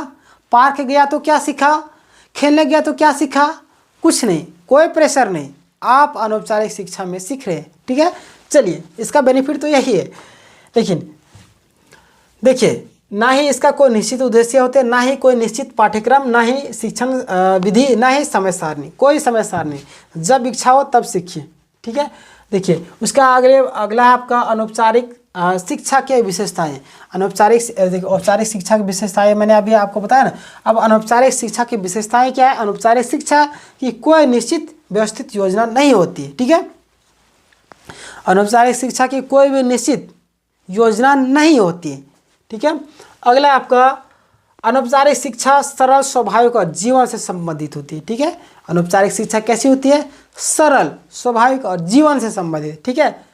पार्क गया तो क्या सीखा, खेलने गया तो क्या सीखा, कुछ नहीं, कोई प्रेशर नहीं, आप अनौपचारिक शिक्षा में सीख रहे हैं, ठीक है। चलिए, इसका बेनिफिट तो यही है, लेकिन देखिए, ना ही इसका कोई निश्चित उद्देश्य होते, ना ही कोई निश्चित पाठ्यक्रम, ना ही शिक्षण विधि, ना ही समय सारणी, कोई समय सारणी, जब इच्छा हो तब सीखिए, ठीक है। देखिए, उसका अगला है आपका अनौपचारिक शिक्षा के विशेषताएं। औपचारिक शिक्षा की विशेषताएं मैंने अभी आपको बताया ना। अब अनौपचारिक शिक्षा की विशेषताएं क्या है? अनौपचारिक शिक्षा की कोई निश्चित व्यवस्थित योजना नहीं होती है, ठीक है। अनौपचारिक शिक्षा की कोई भी निश्चित योजना नहीं होती है, ठीक है। अगला आपका अनौपचारिक शिक्षा सरल, स्वाभाविक और जीवन से संबंधित होती है, ठीक है। अनौपचारिक शिक्षा कैसी होती है? सरल, स्वाभाविक और जीवन से संबंधित, ठीक है।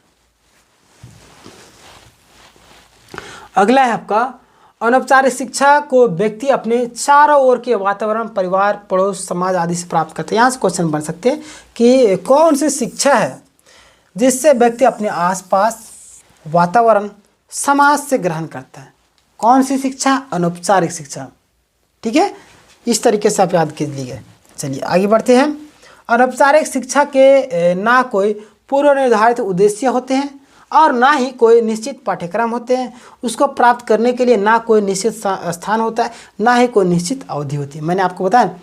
अगला है आपका अनौपचारिक शिक्षा को व्यक्ति अपने चारों ओर के वातावरण, परिवार, पड़ोस, समाज आदि से प्राप्त करते हैं। यहाँ से क्वेश्चन बन सकते हैं कि कौन सी शिक्षा है जिससे व्यक्ति अपने आसपास वातावरण, समाज से ग्रहण करता है? कौन सी शिक्षा? अनौपचारिक शिक्षा, ठीक है। इस तरीके से आप याद कीजिए। चलिए आगे बढ़ते हैं। अनौपचारिक शिक्षा के ना कोई पूर्व निर्धारित उद्देश्य होते हैं और ना ही कोई निश्चित पाठ्यक्रम होते हैं। उसको प्राप्त करने के लिए ना कोई निश्चित स्थान होता है, ना ही कोई निश्चित अवधि होती है। मैंने आपको बताया,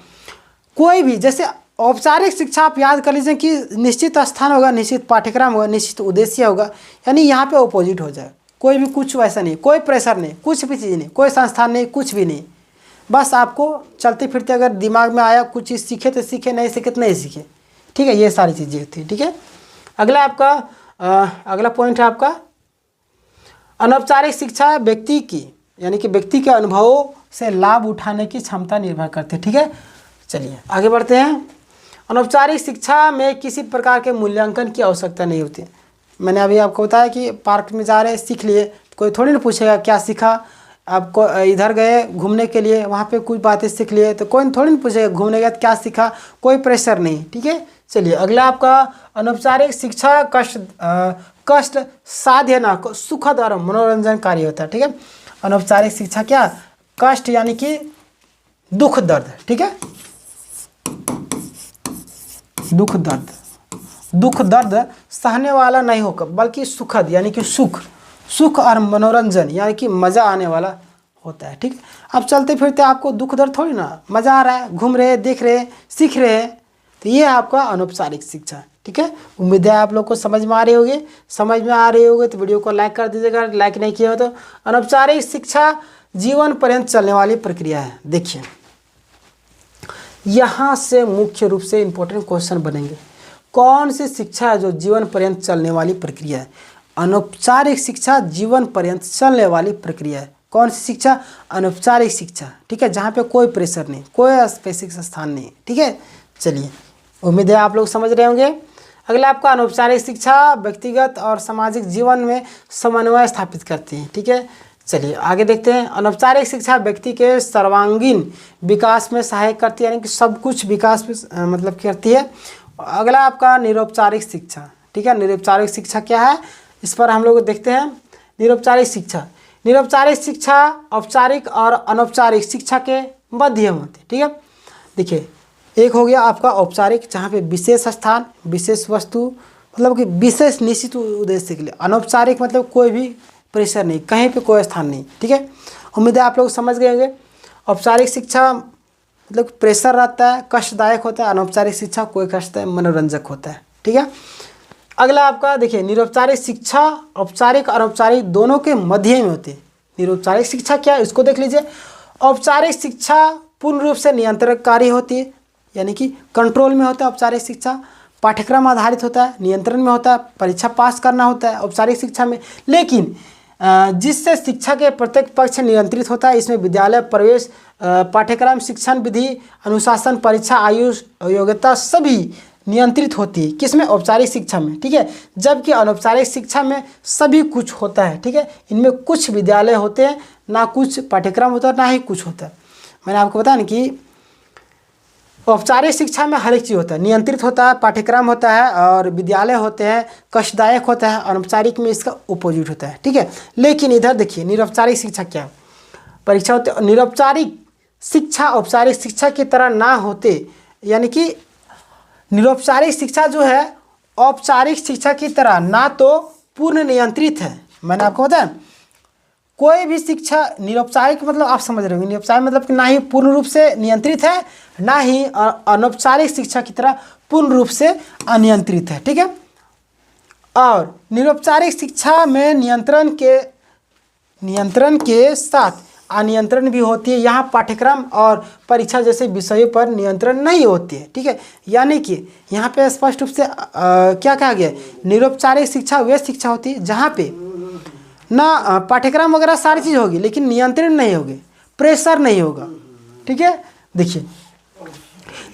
कोई भी, जैसे औपचारिक शिक्षा आप याद कर लीजिए कि निश्चित स्थान होगा, निश्चित पाठ्यक्रम होगा, निश्चित उद्देश्य होगा, यानी यहाँ पे अपोजिट हो जाए। कोई भी कुछ वैसा नहीं, कोई प्रेशर नहीं, कुछ भी चीज़ नहीं, कोई संस्थान नहीं, कुछ भी नहीं। बस आपको चलते फिरते अगर दिमाग में आया कुछ चीज़ सीखे तो सीखे, नहीं सीखे तो नहीं सीखे, ठीक है। ये सारी चीज़ें होती है, ठीक है। अगला आपका अगला पॉइंट है आपका अनौपचारिक शिक्षा व्यक्ति की, यानी कि व्यक्ति के अनुभवों से लाभ उठाने की क्षमता निर्भर करती है, ठीक है। चलिए आगे बढ़ते हैं। अनौपचारिक शिक्षा में किसी प्रकार के मूल्यांकन की आवश्यकता नहीं होती। मैंने अभी आपको बताया कि पार्क में जा रहे हैं, सीख लिए, कोई थोड़ी ना पूछेगा क्या सीखा। आपको इधर गए घूमने के लिए, वहाँ पे कुछ बातें सीख लिए तो कोई थोड़ी ना पूछेगा घूमने गया तो क्या सीखा, कोई प्रेशर नहीं, ठीक है। चलिए अगला आपका अनौपचारिक शिक्षा कष्ट साध्य ना सुखद और मनोरंजनकारी होता है, ठीक है। अनौपचारिक शिक्षा क्या? कष्ट यानी कि दुख दर्द, ठीक है। दुख दर्द सहने वाला नहीं होगा, बल्कि सुखद यानी कि सुख और मनोरंजन यानी कि मज़ा आने वाला होता है, ठीक है। अब चलते फिरते आपको दुख दर्द थोड़ी ना, मज़ा आ रहा है, घूम रहे, देख रहे, सीख रहे हैं, तो ये आपका अनौपचारिक शिक्षा, ठीक है। उम्मीद है आप लोग को समझ में आ रही होगी। तो वीडियो को लाइक कर दीजिएगा, लाइक नहीं किया हो तो। अनौपचारिक शिक्षा जीवन पर्यंत चलने वाली प्रक्रिया है। देखिए यहाँ से मुख्य रूप से इंपॉर्टेंट क्वेश्चन बनेंगे, कौन सी शिक्षा है जो जीवन पर्यंत चलने वाली प्रक्रिया है? अनौपचारिक शिक्षा जीवन पर्यंत चलने वाली प्रक्रिया है। कौन सी शिक्षा? अनौपचारिक शिक्षा, ठीक है, जहाँ पे कोई प्रेशर नहीं, कोई स्पेसिफिक स्थान नहीं, ठीक है। चलिए उम्मीद है आप लोग समझ रहे होंगे। अगला आपका अनौपचारिक शिक्षा व्यक्तिगत और सामाजिक जीवन में समन्वय स्थापित करती है, ठीक है। चलिए आगे देखते हैं। अनौपचारिक शिक्षा व्यक्ति के सर्वांगीण विकास में सहायक करती है, यानी कि सब कुछ विकास में मतलब करती है। अगला आपका निरौपचारिक शिक्षा, ठीक है। निरौपचारिक शिक्षा क्या है, इस पर हम लोग देखते हैं। निरौपचारिक शिक्षा औपचारिक और अनौपचारिक शिक्षा के मध्यम होती है, ठीक है। देखिए एक हो गया आपका औपचारिक, जहाँ पे विशेष स्थान, विशेष वस्तु, मतलब कि विशेष निश्चित उद्देश्य के लिए। अनौपचारिक मतलब कोई भी प्रेशर नहीं, कहीं पे कोई स्थान नहीं। ठीक है, उम्मीद है आप लोग समझ गए होंगे। औपचारिक शिक्षा मतलब प्रेशर रहता है, कष्टदायक होता है। अनौपचारिक शिक्षा कोई कष्ट है, मनोरंजक होता है। ठीक है, अगला आपका देखिए, निरौपचारिक शिक्षा औपचारिक और अनौपचारिक दोनों के मध्य में होती है। निरौपचारिक शिक्षा क्या है, इसको देख लीजिए। औपचारिक शिक्षा पूर्ण रूप से नियंत्रणकारी होती है, यानी कि कंट्रोल में होता है। औपचारिक शिक्षा पाठ्यक्रम आधारित होता है, नियंत्रण में होता है, परीक्षा पास करना होता है औपचारिक शिक्षा में। लेकिन जिससे शिक्षा के प्रत्येक पक्ष नियंत्रित होता है, इसमें विद्यालय प्रवेश, पाठ्यक्रम, शिक्षण विधि, अनुशासन, परीक्षा, आयु, योग्यता सभी नियंत्रित होती है। किसमें? औपचारिक शिक्षा में। ठीक है, जबकि अनौपचारिक शिक्षा में सभी कुछ होता है। ठीक है, इनमें कुछ विद्यालय होते हैं, ना कुछ पाठ्यक्रम होता है, ना ही कुछ होता है। मैंने आपको बताया ना कि औपचारिक शिक्षा में हर एक चीज़ होता है, नियंत्रित होता है, पाठ्यक्रम होता है और विद्यालय होते हैं, कष्टदायक होता है। अनौपचारिक में इसका अपोजिट होता है। ठीक है, लेकिन इधर देखिए निरौपचारिक शिक्षा क्या है, परीक्षा होती है। निरौपचारिक शिक्षा औपचारिक शिक्षा की तरह ना होते, यानी कि निरौपचारिक शिक्षा जो है औपचारिक शिक्षा की तरह ना तो पूर्ण नियंत्रित है। मैंने आपको बताया कोई भी शिक्षा निरौपचारिक मतलब आप समझ रहे होंगे, निरौपचारिक मतलब कि ना ही पूर्ण रूप से नियंत्रित है, ना ही अनौपचारिक शिक्षा की तरह पूर्ण रूप से अनियंत्रित है। ठीक है, और निरौपचारिक शिक्षा में नियंत्रण के साथ अनियंत्रण भी होती है। यहाँ पाठ्यक्रम और परीक्षा जैसे विषयों पर नियंत्रण नहीं होती है। ठीक है, यानी कि यहाँ पे स्पष्ट रूप से क्या कहा गया है, निरौपचारिक शिक्षा वे शिक्षा होती है जहाँ पे ना पाठ्यक्रम वगैरह सारी चीज़ होगी, लेकिन नियंत्रण नहीं होगी, प्रेशर नहीं होगा। ठीक है, देखिए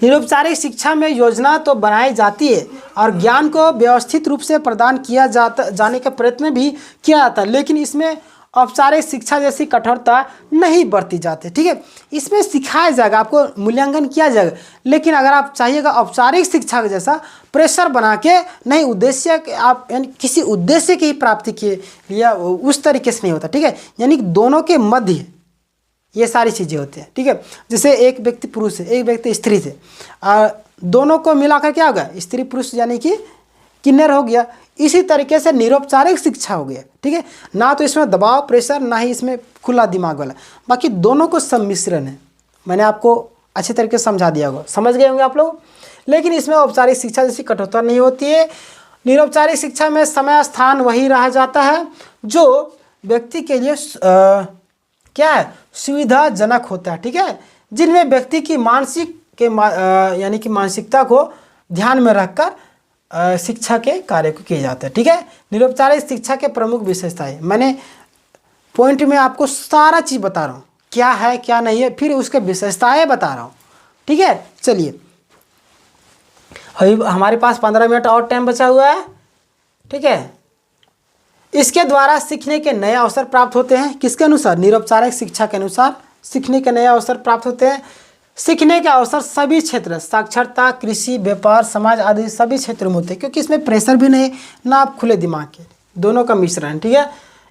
निरौपचारिक शिक्षा में योजना तो बनाई जाती है और ज्ञान को व्यवस्थित रूप से प्रदान किया जाने का प्रयत्न भी किया जाता है, लेकिन इसमें औपचारिक शिक्षा जैसी कठोरता नहीं बरती जाती। ठीक है, इसमें सिखाया जाएगा, आपको मूल्यांकन किया जाएगा, लेकिन अगर आप चाहिएगा औपचारिक शिक्षा जैसा प्रेशर बना के नहीं, उद्देश्य के आप यानी किसी उद्देश्य की प्राप्ति के लिए उस तरीके से नहीं होता। ठीक है, यानी दोनों के मध्य ये सारी चीज़ें होती हैं। ठीक है, जैसे एक व्यक्ति पुरुष है, एक व्यक्ति स्त्री से, दोनों को मिलाकर क्या होगा, स्त्री पुरुष यानी कि किन्नर हो गया। इसी तरीके से निरौपचारिक शिक्षा हो गया। ठीक है, ना तो इसमें दबाव प्रेशर, ना ही इसमें खुला दिमाग वाला, बाकी दोनों को सम्मिश्रण है। मैंने आपको अच्छी तरीके से समझा दिया होगा, समझ गए होंगे आप लोग। लेकिन इसमें औपचारिक शिक्षा जैसी कठोरता नहीं होती है। निरौपचारिक शिक्षा में समय स्थान वही रह जाता है जो व्यक्ति के लिए क्या है, सुविधाजनक होता है। ठीक है, जिनमें व्यक्ति की यानी कि मानसिकता को ध्यान में रखकर शिक्षा के कार्य को किया जाता है। ठीक है, निरौपचारिक शिक्षा के प्रमुख विशेषताएं मैंने पॉइंट में आपको सारा चीज़ बता रहा हूँ, क्या है क्या नहीं है, फिर उसके विशेषताएं बता रहा हूँ। ठीक है, चलिए अभी हमारे पास 15 मिनट और टाइम बचा हुआ है। ठीक है, इसके द्वारा सीखने के नए अवसर प्राप्त होते हैं। किसके अनुसार? निरौपचारिक शिक्षा के अनुसार सीखने के नए अवसर प्राप्त होते हैं। सीखने के अवसर सभी क्षेत्र, साक्षरता, कृषि, व्यापार, समाज आदि सभी क्षेत्रों में होते हैं, क्योंकि इसमें प्रेशर भी नहीं ना आप खुले दिमाग के, दोनों का मिश्रण। ठीक है,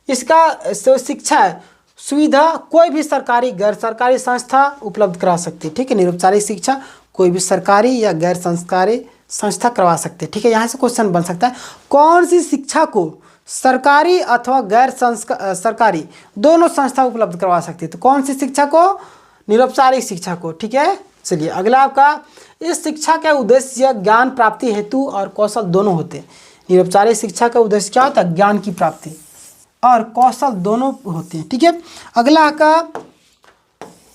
इसका जो शिक्षा है सुविधा कोई भी सरकारी गैर सरकारी संस्था उपलब्ध करा सकती है। ठीक है, निरौपचारिक शिक्षा कोई भी सरकारी या गैर सरकारी संस्था करवा सकते हैं। ठीक है, यहाँ से क्वेश्चन बन सकता है, कौन सी शिक्षा को सरकारी अथवा गैर सरकारी दोनों संस्था उपलब्ध करवा सकती है? तो कौन सी शिक्षा को? निरौपचारिक शिक्षा को। ठीक है, चलिए अगला आपका, इस शिक्षा का उद्देश्य ज्ञान प्राप्ति हेतु और कौशल दोनों होते हैं। निरौपचारिक शिक्षा का उद्देश्य क्या होता है? ज्ञान की प्राप्ति और कौशल दोनों होते हैं। ठीक है, अगला का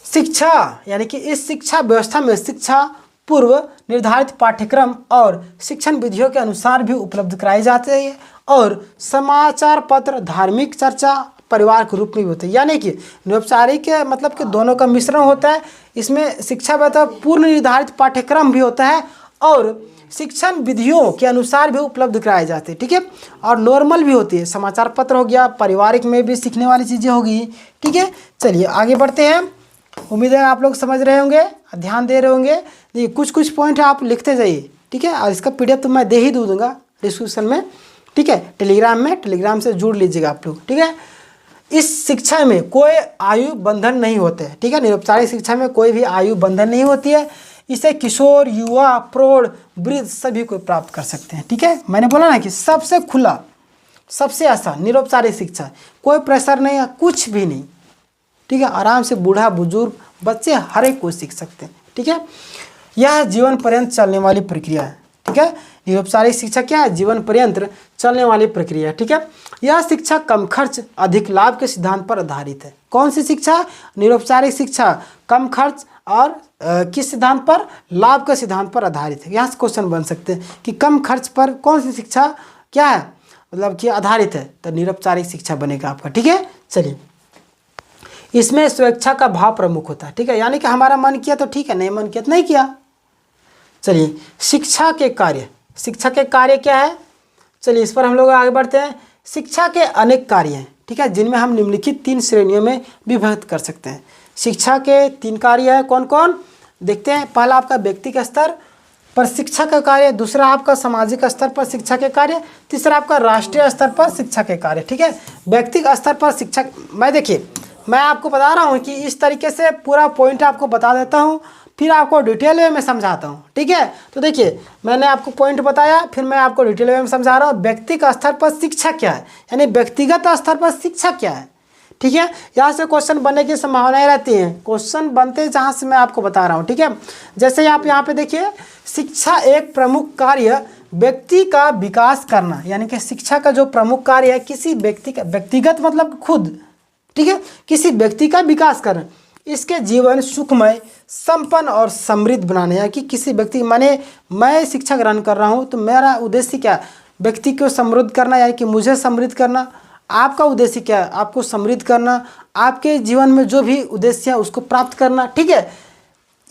शिक्षा, यानी कि इस शिक्षा व्यवस्था में शिक्षा पूर्व निर्धारित पाठ्यक्रम और शिक्षण विधियों के अनुसार भी उपलब्ध कराई जाती है और समाचार पत्र, धार्मिक चर्चा परिवार के रूप में भी होते हैं। यानी कि निरौपचारिक मतलब कि दोनों का मिश्रण होता है। इसमें शिक्षा व्यवस्था पूर्व निर्धारित पाठ्यक्रम भी होता है और शिक्षण विधियों के अनुसार भी उपलब्ध कराए जाते हैं। ठीक है, और नॉर्मल भी होती है, समाचार पत्र हो गया, पारिवारिक में भी सीखने वाली चीज़ें होगी। ठीक है, चलिए आगे बढ़ते हैं। उम्मीद है आप लोग समझ रहे होंगे, ध्यान दे रहे होंगे। देखिए कुछ पॉइंट आप लिखते जाइए। ठीक है, और इसका PDF तो मैं दे ही दूंगा डिस्क्रिप्शन में। ठीक है, टेलीग्राम से जुड़ लीजिएगा आप लोग। ठीक है, इस शिक्षा में कोई आयु बंधन नहीं होते। ठीक है, निरौपचारिक शिक्षा में कोई भी आयु बंधन नहीं होती है। इसे किशोर, युवा, प्रौढ़, वृद्ध सभी को प्राप्त कर सकते हैं। ठीक है, मैंने बोला ना कि सबसे खुला, सबसे आसान निरौपचारिक शिक्षा, कोई प्रेशर नहीं है, कुछ भी नहीं, ठीक है। आराम से बूढ़ा बुजुर्ग बच्चे हर एक को सीख सकते हैं, ठीक है। यह जीवन पर्यंत चलने वाली प्रक्रिया है, ठीक है। निरौपचारिक शिक्षा क्या है? जीवन पर्यंत चलने वाली प्रक्रिया है, ठीक है। यह शिक्षा कम खर्च अधिक लाभ के सिद्धांत पर आधारित है। कौन सी शिक्षा? निरौपचारिक शिक्षा कम खर्च और किस सिद्धांत पर? लाभ के सिद्धांत पर आधारित है। यहाँ से क्वेश्चन बन सकते हैं कि कम खर्च पर कौन सी शिक्षा क्या है, मतलब कि आधारित है, तो निरौपचारिक शिक्षा बनेगा आपका, ठीक है। चलिए, इसमें स्वेच्छा का भाव प्रमुख होता है, ठीक है। यानी कि हमारा मन किया तो ठीक है, नहीं मन किया तो नहीं किया। चलिए, शिक्षा के कार्य, शिक्षा के कार्य क्या है? चलिए, इस पर हम लोग आगे बढ़ते हैं। शिक्षा के अनेक कार्य हैं, ठीक है, जिनमें हम निम्नलिखित 3 श्रेणियों में विभक्त कर सकते हैं। शिक्षा के 3 कार्य हैं, कौन कौन देखते हैं। पहला आपका व्यक्तिगत स्तर पर शिक्षा का कार्य, दूसरा आपका सामाजिक स्तर पर शिक्षा के कार्य, तीसरा आपका राष्ट्रीय स्तर पर शिक्षा के कार्य, ठीक है। व्यक्तिगत स्तर पर शिक्षा, मैं आपको बता रहा हूँ कि इस तरीके से पूरा पॉइंट आपको बता देता हूँ, फिर आपको डिटेल में समझाता हूँ, ठीक है। तो देखिए, मैंने आपको पॉइंट बताया, फिर मैं आपको डिटेल में समझा रहा हूँ। व्यक्तिगत स्तर पर शिक्षा क्या है, यानी व्यक्तिगत स्तर पर शिक्षा क्या है, ठीक है। यहाँ से क्वेश्चन बनने की संभावनाएं रहती हैं, क्वेश्चन बनते जहाँ से मैं आपको बता रहा हूँ, ठीक है। जैसे आप यहाँ पे देखिए, शिक्षा एक प्रमुख कार्य व्यक्ति का विकास करना, यानी कि शिक्षा का जो प्रमुख कार्य है किसी व्यक्ति का, व्यक्तिगत मतलब खुद, ठीक है, किसी व्यक्ति का विकास करना, इसके जीवन सुखमय, संपन्न और समृद्ध बनाने, या कि किसी व्यक्ति, माने मैं शिक्षा ग्रहण कर रहा हूँ तो मेरा उद्देश्य क्या? व्यक्ति को समृद्ध करना, यानी कि मुझे समृद्ध करना। आपका उद्देश्य क्या है? आपको समृद्ध करना, आपके जीवन में जो भी उद्देश्य है उसको प्राप्त करना, ठीक है।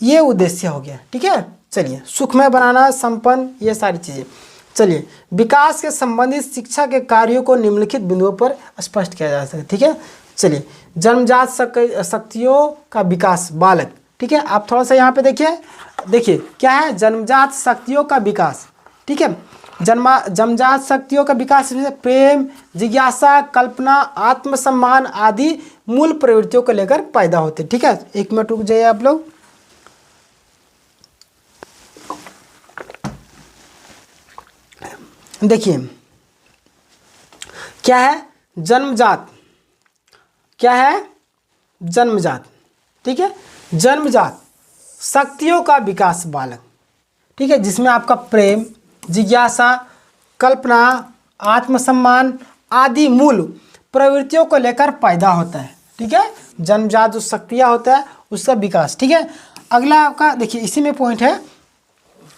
ये उद्देश्य हो गया, ठीक है। चलिए, सुखमय बनाना, संपन्न, ये सारी चीज़ें। चलिए, विकास के संबंधित शिक्षा के कार्यों को निम्नलिखित बिंदुओं पर स्पष्ट किया जा सकता है, ठीक है। चलिए, जन्मजात शक्तियों का विकास बालक, ठीक है। आप थोड़ा सा यहाँ पे देखिए क्या है? जन्मजात शक्तियों का विकास, ठीक है। जन्मजात शक्तियों का विकास प्रेम, जिज्ञासा, कल्पना, आत्मसम्मान आदि मूल प्रवृत्तियों को लेकर पैदा होते, ठीक है। 1 मिनट रुक जाइए आप लोग। देखिए, क्या है? जन्मजात, क्या है? जन्मजात, ठीक है। जन्मजात शक्तियों का विकास बालक, ठीक है, जिसमें आपका प्रेम, जिज्ञासा, कल्पना, आत्मसम्मान आदि मूल प्रवृत्तियों को लेकर पैदा होता है, ठीक है। जन्मजात जो शक्तियाँ होता है उसका विकास, ठीक है। अगला आपका देखिए, इसी में पॉइंट है,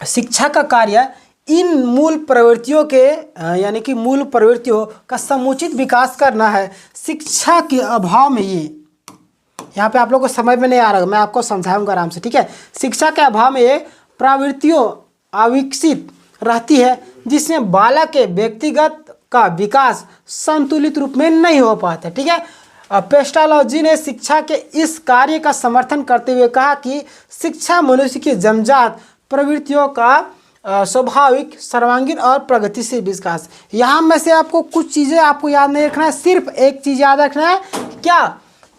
शिक्षा का कार्य इन मूल प्रवृत्तियों के, यानी कि मूल प्रवृत्तियों का समुचित विकास करना है। शिक्षा के अभाव में ये, यहाँ पे आप लोगों को समझ में नहीं आ रहा, मैं आपको समझाऊंगा आराम से, ठीक है। शिक्षा के अभाव में ये प्रवृत्तियों अविकसित रहती है, जिसमें बालक के व्यक्तिगत का विकास संतुलित रूप में नहीं हो पाता, ठीक है। पेस्टालॉजी ने शिक्षा के इस कार्य का समर्थन करते हुए कहा कि शिक्षा मनुष्य की जन्मजात प्रवृत्तियों का स्वाभाविक, सर्वांगीण और प्रगतिशील विकास। यहाँ में से आपको कुछ चीज़ें आपको याद नहीं रखना है, सिर्फ एक चीज़ याद रखना है, क्या?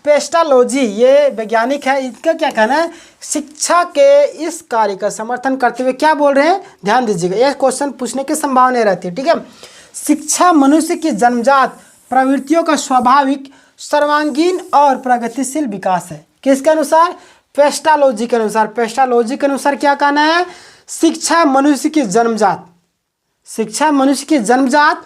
पेस्टालॉजी, ये वैज्ञानिक है, इसका क्या कहना है? शिक्षा के इस कार्य का समर्थन करते हुए क्या बोल रहे हैं? ध्यान दीजिएगा, यह क्वेश्चन पूछने की संभावना रहती है, ठीक है। शिक्षा मनुष्य की जन्मजात प्रवृत्तियों का स्वाभाविक, सर्वांगीण और प्रगतिशील विकास है। किसके अनुसार? पेस्टालॉजी के अनुसार। पेस्टालॉजी के अनुसार क्या कहना है? शिक्षा मनुष्य की जन्मजात, शिक्षा मनुष्य की जन्मजात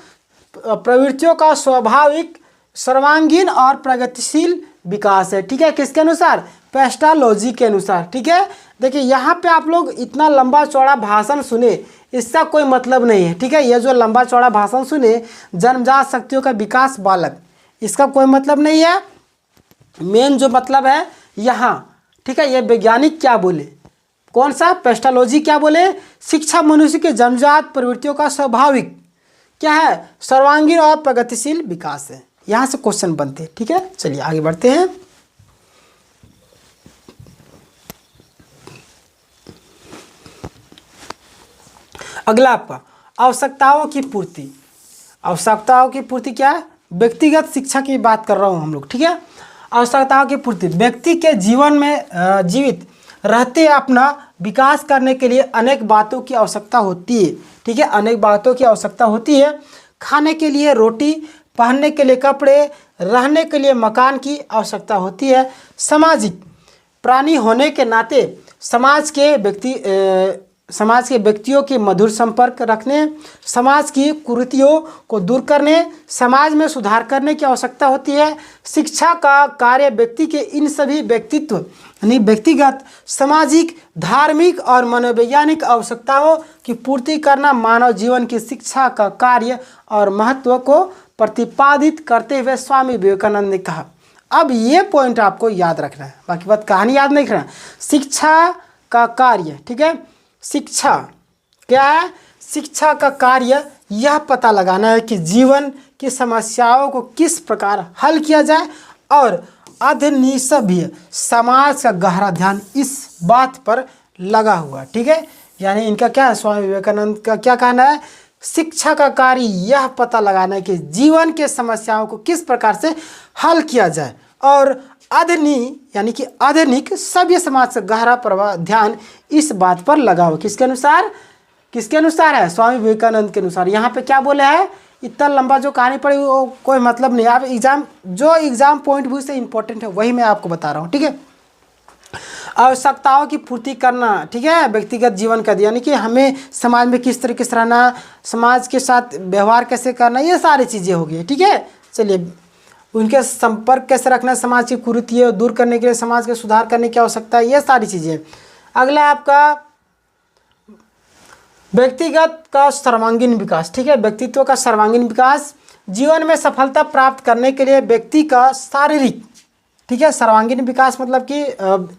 प्रवृत्तियों का स्वाभाविक, सर्वांगीण और प्रगतिशील विकास है, ठीक है। किसके अनुसार? पेस्टालॉजी के अनुसार, ठीक है। देखिए, यहाँ पे आप लोग इतना लंबा चौड़ा भाषण सुने, इसका कोई मतलब नहीं है, ठीक है। ये जो लंबा चौड़ा भाषण सुने, जन्मजात शक्तियों का विकास बालक, इसका कोई मतलब नहीं है। मेन जो मतलब है यहाँ, ठीक है, ये वैज्ञानिक क्या बोले, कौन सा? पेस्टालॉजी क्या बोले? शिक्षा मनुष्य के जन्मजात प्रवृत्तियों का स्वाभाविक क्या है? सर्वांगीण और प्रगतिशील विकास है। यहाँ से क्वेश्चन बनते हैं, ठीक है। चलिए आगे बढ़ते हैं। अगला आपका आवश्यकताओं की पूर्ति। आवश्यकताओं की पूर्ति क्या है? व्यक्तिगत शिक्षा की बात कर रहा हूँ हम लोग, ठीक है। आवश्यकताओं की पूर्ति, व्यक्ति के जीवन में जीवित रहते अपना विकास करने के लिए अनेक बातों की आवश्यकता होती है, ठीक है। अनेक बातों की आवश्यकता होती है। खाने के लिए रोटी, पहनने के लिए कपड़े, रहने के लिए मकान की आवश्यकता होती है। सामाजिक प्राणी होने के नाते समाज के व्यक्तियों के मधुर संपर्क रखने, समाज की कुरीतियों को दूर करने, समाज में सुधार करने की आवश्यकता होती है। शिक्षा का कार्य व्यक्ति के इन सभी व्यक्तित्व यानी व्यक्तिगत, सामाजिक, धार्मिक और मनोवैज्ञानिक आवश्यकताओं की पूर्ति करना मानव जीवन की शिक्षा का कार्य और महत्व को प्रतिपादित करते हुए स्वामी विवेकानंद ने कहा। अब ये पॉइंट आपको याद रखना है, बाकी बात कहानी याद नहीं रखना। शिक्षा का कार्य, ठीक है, शिक्षा क्या है? शिक्षा का कार्य यह पता लगाना है कि जीवन की समस्याओं को किस प्रकार हल किया जाए और अधनिसभ्य समाज का गहरा ध्यान इस बात पर लगा हुआ, ठीक है। यानी इनका क्या है, स्वामी विवेकानंद का क्या कहना है? शिक्षा का कार्य यह पता लगाना है कि जीवन के समस्याओं को किस प्रकार से हल किया जाए और यानी कि आधुनिक सभ्य समाज से गहरा प्रभाव ध्यान इस बात पर लगा हो। किसके अनुसार? किसके अनुसार है? स्वामी विवेकानंद के अनुसार। यहाँ पे क्या बोले हैं? इतना लंबा जो कहानी पड़ी वो कोई मतलब नहीं। आप एग्जाम पॉइंट व्यू से इंपॉर्टेंट है वही मैं आपको बता रहा हूँ, ठीक है। आवश्यकताओं की पूर्ति करना, ठीक है, व्यक्तिगत जीवन का, यानी कि हमें समाज में किस तरीके से रहना, समाज के साथ व्यवहार कैसे करना, ये सारी चीज़ें हो गई, ठीक है। चलिए, उनके संपर्क कैसे रखना, समाज की कुरीतियाँ दूर करने के लिए समाज के सुधार करने की आवश्यकता है, ये सारी चीज़ें। अगला आपका व्यक्तिगत का सर्वांगीण विकास, ठीक है, व्यक्तित्व का सर्वांगीण विकास। जीवन में सफलता प्राप्त करने के लिए व्यक्ति का शारीरिक, ठीक है, सर्वांगीण विकास मतलब कि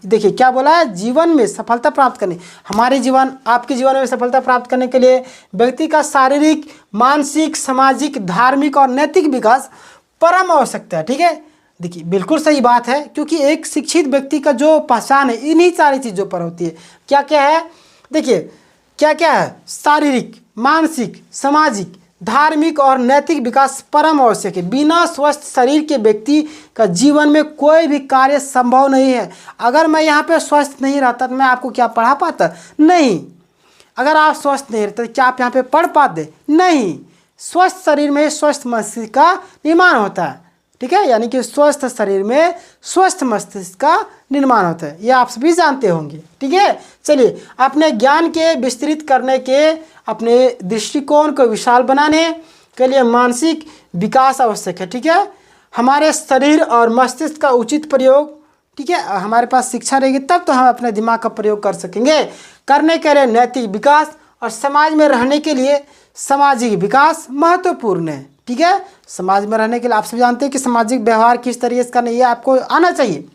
देखिए क्या बोला है, जीवन में सफलता प्राप्त करने, हमारे जीवन आपके जीवन में सफलता प्राप्त करने के लिए व्यक्ति का शारीरिक, मानसिक, सामाजिक, धार्मिक और नैतिक विकास परम आवश्यकता है, ठीक है। देखिए बिल्कुल सही बात है, क्योंकि एक शिक्षित व्यक्ति का जो पहचान है इन्हीं सारी चीज़ों पर होती है। क्या क्या है? देखिए क्या क्या है? शारीरिक, मानसिक, सामाजिक, धार्मिक और नैतिक विकास परम आवश्यक है। बिना स्वस्थ शरीर के व्यक्ति का जीवन में कोई भी कार्य संभव नहीं है। अगर मैं यहाँ पे स्वस्थ नहीं रहता तो मैं आपको क्या पढ़ा पाता? नहीं। अगर आप स्वस्थ नहीं रहते क्या आप यहाँ पे पढ़ पाते? नहीं। स्वस्थ शरीर में स्वस्थ मस्तिष्क का निर्माण होता है, ठीक है, यानी कि स्वस्थ शरीर में स्वस्थ मस्तिष्क का निर्माण होता है, ये आप सभी जानते होंगे, ठीक है। चलिए, अपने ज्ञान के विस्तृत करने के, अपने दृष्टिकोण को विशाल बनाने के लिए मानसिक विकास आवश्यक है, ठीक है। हमारे शरीर और मस्तिष्क का उचित प्रयोग, ठीक है, हमारे पास शिक्षा रहेगी तब तो हम अपने दिमाग का प्रयोग कर सकेंगे। करने के लिए नैतिक विकास और समाज में रहने के लिए सामाजिक विकास महत्वपूर्ण है, ठीक है। समाज में रहने के लिए आप सब जानते हैं कि सामाजिक व्यवहार किस तरीके से करना, ये आपको आना चाहिए।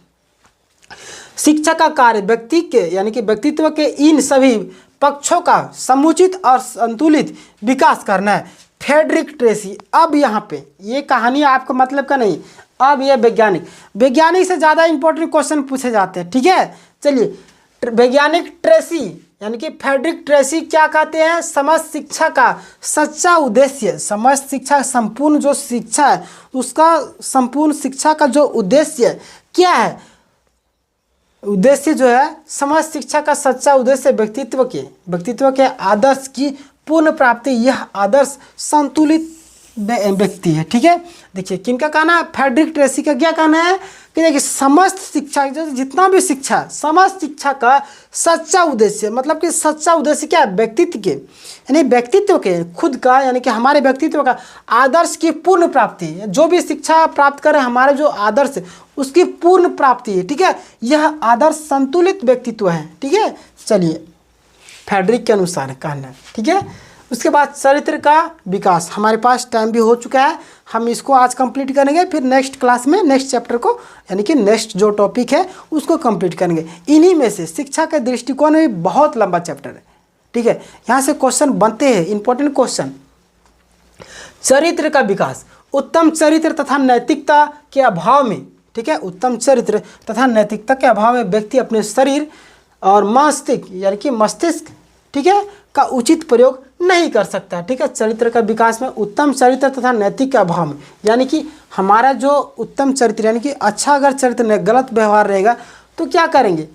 शिक्षा का कार्य व्यक्ति के यानी कि व्यक्तित्व के इन सभी पक्षों का समुचित और संतुलित विकास करना है। फ्रेडरिक ट्रेसी, अब यहाँ पे ये कहानी आपको मतलब का नहीं, अब ये वैज्ञानिक से ज़्यादा इंपॉर्टेंट क्वेश्चन पूछे जाते हैं, ठीक है। चलिए, वैज्ञानिक ट्रेसी यानी कि फ्रेडरिक ट्रेसी क्या कहते हैं? समस्त शिक्षा का सच्चा उद्देश्य, समस्त शिक्षा, संपूर्ण जो शिक्षा है उसका, संपूर्ण शिक्षा का जो उद्देश्य क्या है? उद्देश्य जो है, समस्त शिक्षा का सच्चा उद्देश्य व्यक्तित्व के आदर्श की पूर्ण प्राप्ति। यह आदर्श संतुलित व्यक्ति है, ठीक है। देखिए किनका कहना है? फ्रेडरिक ट्रेसी का क्या कहना है कि देखिए समस्त शिक्षा, जितना भी शिक्षा, समस्त शिक्षा का सच्चा उद्देश्य, मतलब कि सच्चा उद्देश्य क्या है? व्यक्तित्व के, यानी व्यक्तित्व के खुद का, यानी कि हमारे व्यक्तित्व का आदर्श की पूर्ण प्राप्ति। जो भी शिक्षा प्राप्त करें, हमारे जो आदर्श उसकी पूर्ण प्राप्ति है, ठीक है। यह आदर्श संतुलित व्यक्तित्व है, ठीक है। चलिए, फ्रेडरिक के अनुसार कहना है, ठीक है। उसके बाद चरित्र का विकास, हमारे पास टाइम भी हो चुका है, हम इसको आज कंप्लीट करेंगे, फिर नेक्स्ट क्लास में नेक्स्ट चैप्टर को, यानी कि नेक्स्ट जो टॉपिक है उसको कंप्लीट करेंगे। इन्हीं में से शिक्षा के दृष्टिकोण में भी बहुत लंबा चैप्टर है, ठीक है। यहाँ से क्वेश्चन बनते हैं, इंपॉर्टेंट क्वेश्चन। चरित्र का विकास, उत्तम चरित्र तथा नैतिकता के अभाव में, ठीक है, उत्तम चरित्र तथा नैतिकता के अभाव में व्यक्ति अपने शरीर और मस्तिष्क यानी कि मस्तिष्क, ठीक है, का उचित प्रयोग नहीं कर सकता, ठीक है। चरित्र का विकास में उत्तम चरित्र तथा नैतिक के अभाव में, यानी कि हमारा जो उत्तम चरित्र यानी कि अच्छा अगर चरित्र नहीं, गलत व्यवहार रहेगा तो क्या करेंगे?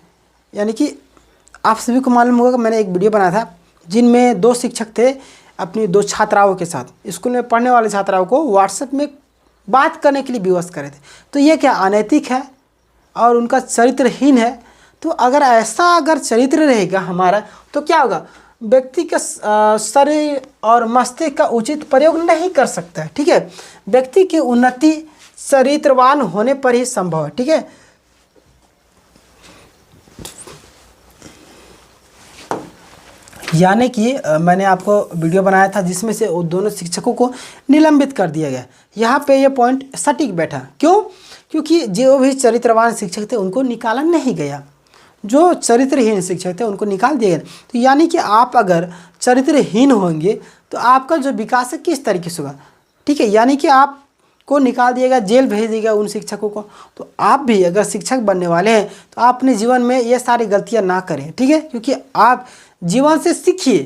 यानी कि आप सभी को मालूम होगा कि मैंने एक वीडियो बनाया था जिनमें 2 शिक्षक थे, अपनी 2 छात्राओं के साथ, स्कूल में पढ़ने वाले छात्राओं को व्हाट्सएप में बात करने के लिए विवश करे थे। तो ये क्या अनैतिक है और उनका चरित्रहीन है। तो अगर चरित्र रहेगा हमारा तो क्या होगा, व्यक्ति का शरीर और मस्तिष्क का उचित प्रयोग नहीं कर सकता है। ठीक है, व्यक्ति की उन्नति चरित्रवान होने पर ही संभव है। ठीक है, यानी कि मैंने आपको वीडियो बनाया था जिसमें से उन दोनों शिक्षकों को निलंबित कर दिया गया। यहाँ पे ये पॉइंट सटीक बैठा। क्यों? क्योंकि जो भी चरित्रवान शिक्षक थे उनको निकाला नहीं गया, जो चरित्रहीन शिक्षक थे उनको निकाल दिया गया। तो यानी कि आप अगर चरित्रहीन होंगे तो आपका जो विकास है किस तरीके से होगा। ठीक है, यानी कि आपको निकाल दिएगा, जेल भेज देगा उन शिक्षकों को। तो आप भी अगर शिक्षक बनने वाले हैं तो आप अपने जीवन में ये सारी गलतियां ना करें। ठीक है, क्योंकि आप जीवन से सीखिए,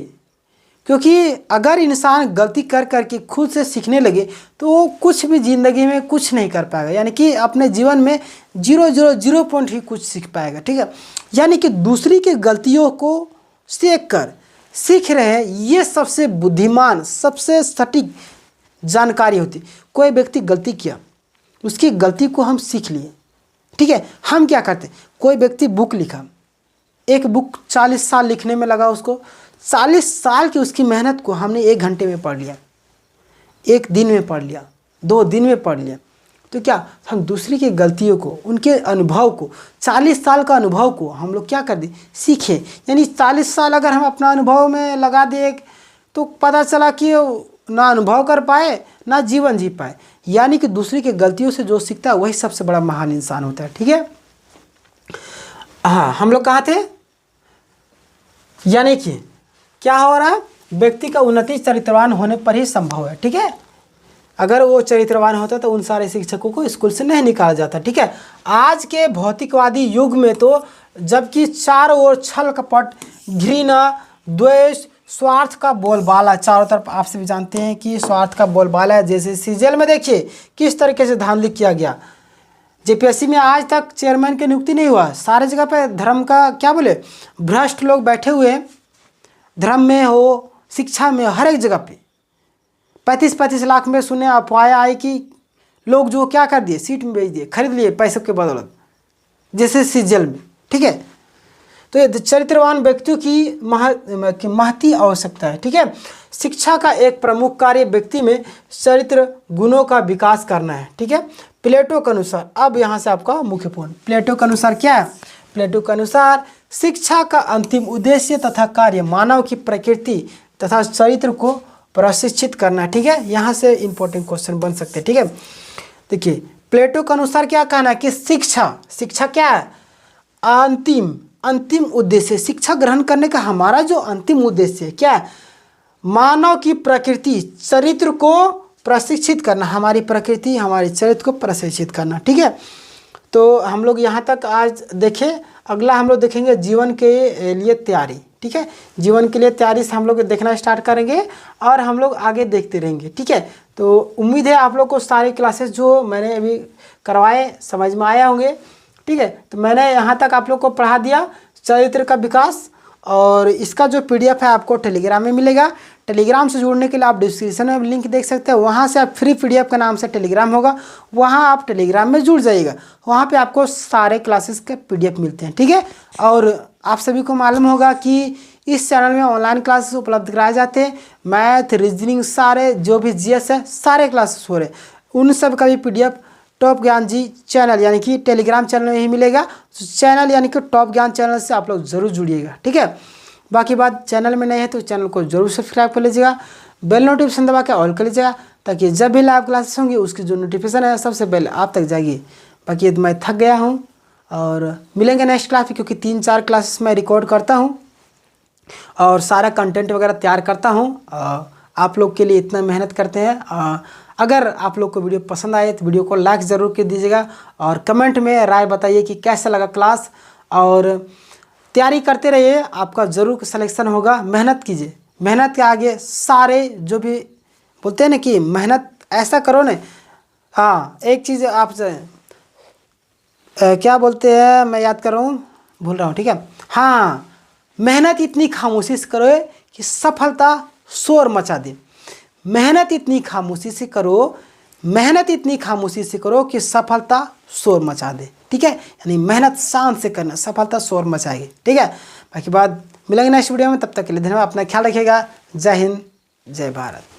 क्योंकि अगर इंसान गलती कर करके खुद से सीखने लगे तो वो कुछ भी ज़िंदगी में कुछ नहीं कर पाएगा, यानी कि अपने जीवन में 0.0 पॉइंट ही कुछ सीख पाएगा। ठीक है, यानी कि दूसरी की गलतियों को सीख रहे हैं, ये सबसे बुद्धिमान, सबसे सटीक जानकारी होती। कोई व्यक्ति गलती किया, उसकी गलती को हम सीख लिए। ठीक है, हम क्या करते, कोई व्यक्ति बुक लिखा, एक बुक 40 साल लिखने में लगा उसको, 40 साल की उसकी मेहनत को हमने 1 घंटे में पढ़ लिया, 1 दिन में पढ़ लिया, 2 दिन में पढ़ लिया। तो क्या हम दूसरी की गलतियों को, उनके अनुभव को, 40 साल का अनुभव को हम लोग क्या कर दें, सीखें। यानी 40 साल अगर हम अपना अनुभव में लगा दें तो पता चला कि ना अनुभव कर पाए ना जीवन जी पाए। यानी कि दूसरी की गलतियों से जो सीखता है वही सबसे बड़ा महान इंसान होता है। ठीक है, हाँ, हम लोग कहाँ थे, यानी कि क्या हो रहा है, व्यक्ति का उन्नति चरित्रवान होने पर ही संभव है। ठीक है, अगर वो चरित्रवान होता तो उन सारे शिक्षकों को स्कूल से नहीं निकाला जाता। ठीक है, आज के भौतिकवादी युग में तो जबकि चारों ओर छल कपट, घृणा, द्वेष, स्वार्थ का बोलबाला चारों तरफ, आप सभी जानते हैं कि स्वार्थ का बोलबाला है। जैसे सीजेल में देखिए किस तरीके से धांधली किया गया, जेपीएससी में आज तक चेयरमैन की नियुक्ति नहीं हुआ, सारे जगह पे धर्म का क्या बोले, भ्रष्ट लोग बैठे हुए हैं, धर्म में हो, शिक्षा में, हर एक जगह पे 35-35 लाख में सुने अफवाहें आई कि लोग जो क्या कर दिए, सीट में बेच दिए, खरीद लिए पैसों के बदौलत, जैसे सीजल में। ठीक है, तो ये चरित्रवान व्यक्तियों की महती आवश्यकता है। ठीक है, शिक्षा का एक प्रमुख कार्य व्यक्ति में चरित्र गुणों का विकास करना है। ठीक है, प्लेटो के अनुसार, अब यहाँ से आपका मुख्य पॉइंट, प्लेटो के अनुसार क्या है, प्लेटो के अनुसार शिक्षा का अंतिम उद्देश्य तथा कार्य मानव की प्रकृति तथा चरित्र को प्रशिक्षित करना है। ठीक है, यहाँ से इंपॉर्टेंट क्वेश्चन बन सकते हैं। ठीक है, देखिए प्लेटो के अनुसार क्या कहना है कि शिक्षा क्या है, अंतिम उद्देश्य, शिक्षा ग्रहण करने का हमारा जो अंतिम उद्देश्य है क्या है, मानव की प्रकृति चरित्र को प्रशिक्षित करना, हमारी प्रकृति हमारे चरित्र को प्रशिक्षित करना। ठीक है, तो हम लोग यहाँ तक आज देखें। अगला हम लोग देखेंगे जीवन के लिए तैयारी। ठीक है, जीवन के लिए तैयारी से हम लोग देखना स्टार्ट करेंगे और हम लोग आगे देखते रहेंगे। ठीक है, तो उम्मीद है आप लोग को सारी क्लासेस जो मैंने अभी करवाए समझ में आया होंगे। ठीक है, तो मैंने यहाँ तक आप लोग को पढ़ा दिया चरित्र का विकास, और इसका जो PDF है आपको टेलीग्राम में मिलेगा। टेलीग्राम से जुड़ने के लिए आप डिस्क्रिप्शन में लिंक देख सकते हैं, वहाँ से आप फ्री PDF के नाम से टेलीग्राम होगा, वहाँ आप टेलीग्राम में जुड़ जाइएगा, वहाँ पे आपको सारे क्लासेस के PDF मिलते हैं। ठीक है, और आप सभी को मालूम होगा कि इस चैनल में ऑनलाइन क्लासेस उपलब्ध कराए जाते हैं, मैथ, रीजनिंग, सारे जो भी GS है सारे क्लासेस हो रहे हैं, उन सब का भी PDF टॉप ज्ञान जी चैनल यानी कि टेलीग्राम चैनल में ही मिलेगा। तो चैनल यानी कि टॉप ज्ञान चैनल से आप लोग ज़रूर जुड़िएगा। ठीक है, बाकी बात चैनल में नहीं है तो चैनल को जरूर सब्सक्राइब कर लीजिएगा, बेल नोटिफिकेशन दबा के ऑल कर लीजिएगा, ताकि जब भी लाइव क्लासेस होंगी उसकी जो नोटिफिकेशन है सबसे पहले आप तक जाएगी। बाकी मैं थक गया हूँ और मिलेंगे नेक्स्ट क्लास में, क्योंकि 3-4 क्लासेस मैं रिकॉर्ड करता हूँ और सारा कंटेंट वगैरह तैयार करता हूँ, आप लोग के लिए इतना मेहनत करते हैं। अगर आप लोग को वीडियो पसंद आए तो वीडियो को लाइक ज़रूर कर दीजिएगा और कमेंट में राय बताइए कि कैसा लगा क्लास, और तैयारी करते रहिए, आपका ज़रूर सिलेक्शन होगा। मेहनत कीजिए, मेहनत के आगे सारे जो भी बोलते हैं ना कि मेहनत ऐसा करो ना। हाँ, एक चीज़ आप क्या बोलते हैं, मैं याद कर रहा हूँ, भूल रहा हूँ। ठीक है, हाँ, मेहनत इतनी खामोशी से करो कि सफलता शोर मचा दे। मेहनत इतनी खामोशी से करो, मेहनत इतनी खामोशी से करो कि सफलता शोर मचा दे। ठीक है, यानी मेहनत शांत से करना, सफलता शोर मचाएगी। ठीक है, बाकी बात मिलेंगे नेक्स्ट वीडियो में, तब तक के लिए धन्यवाद, अपना ख्याल रखिएगा। जय हिंद, जय भारत।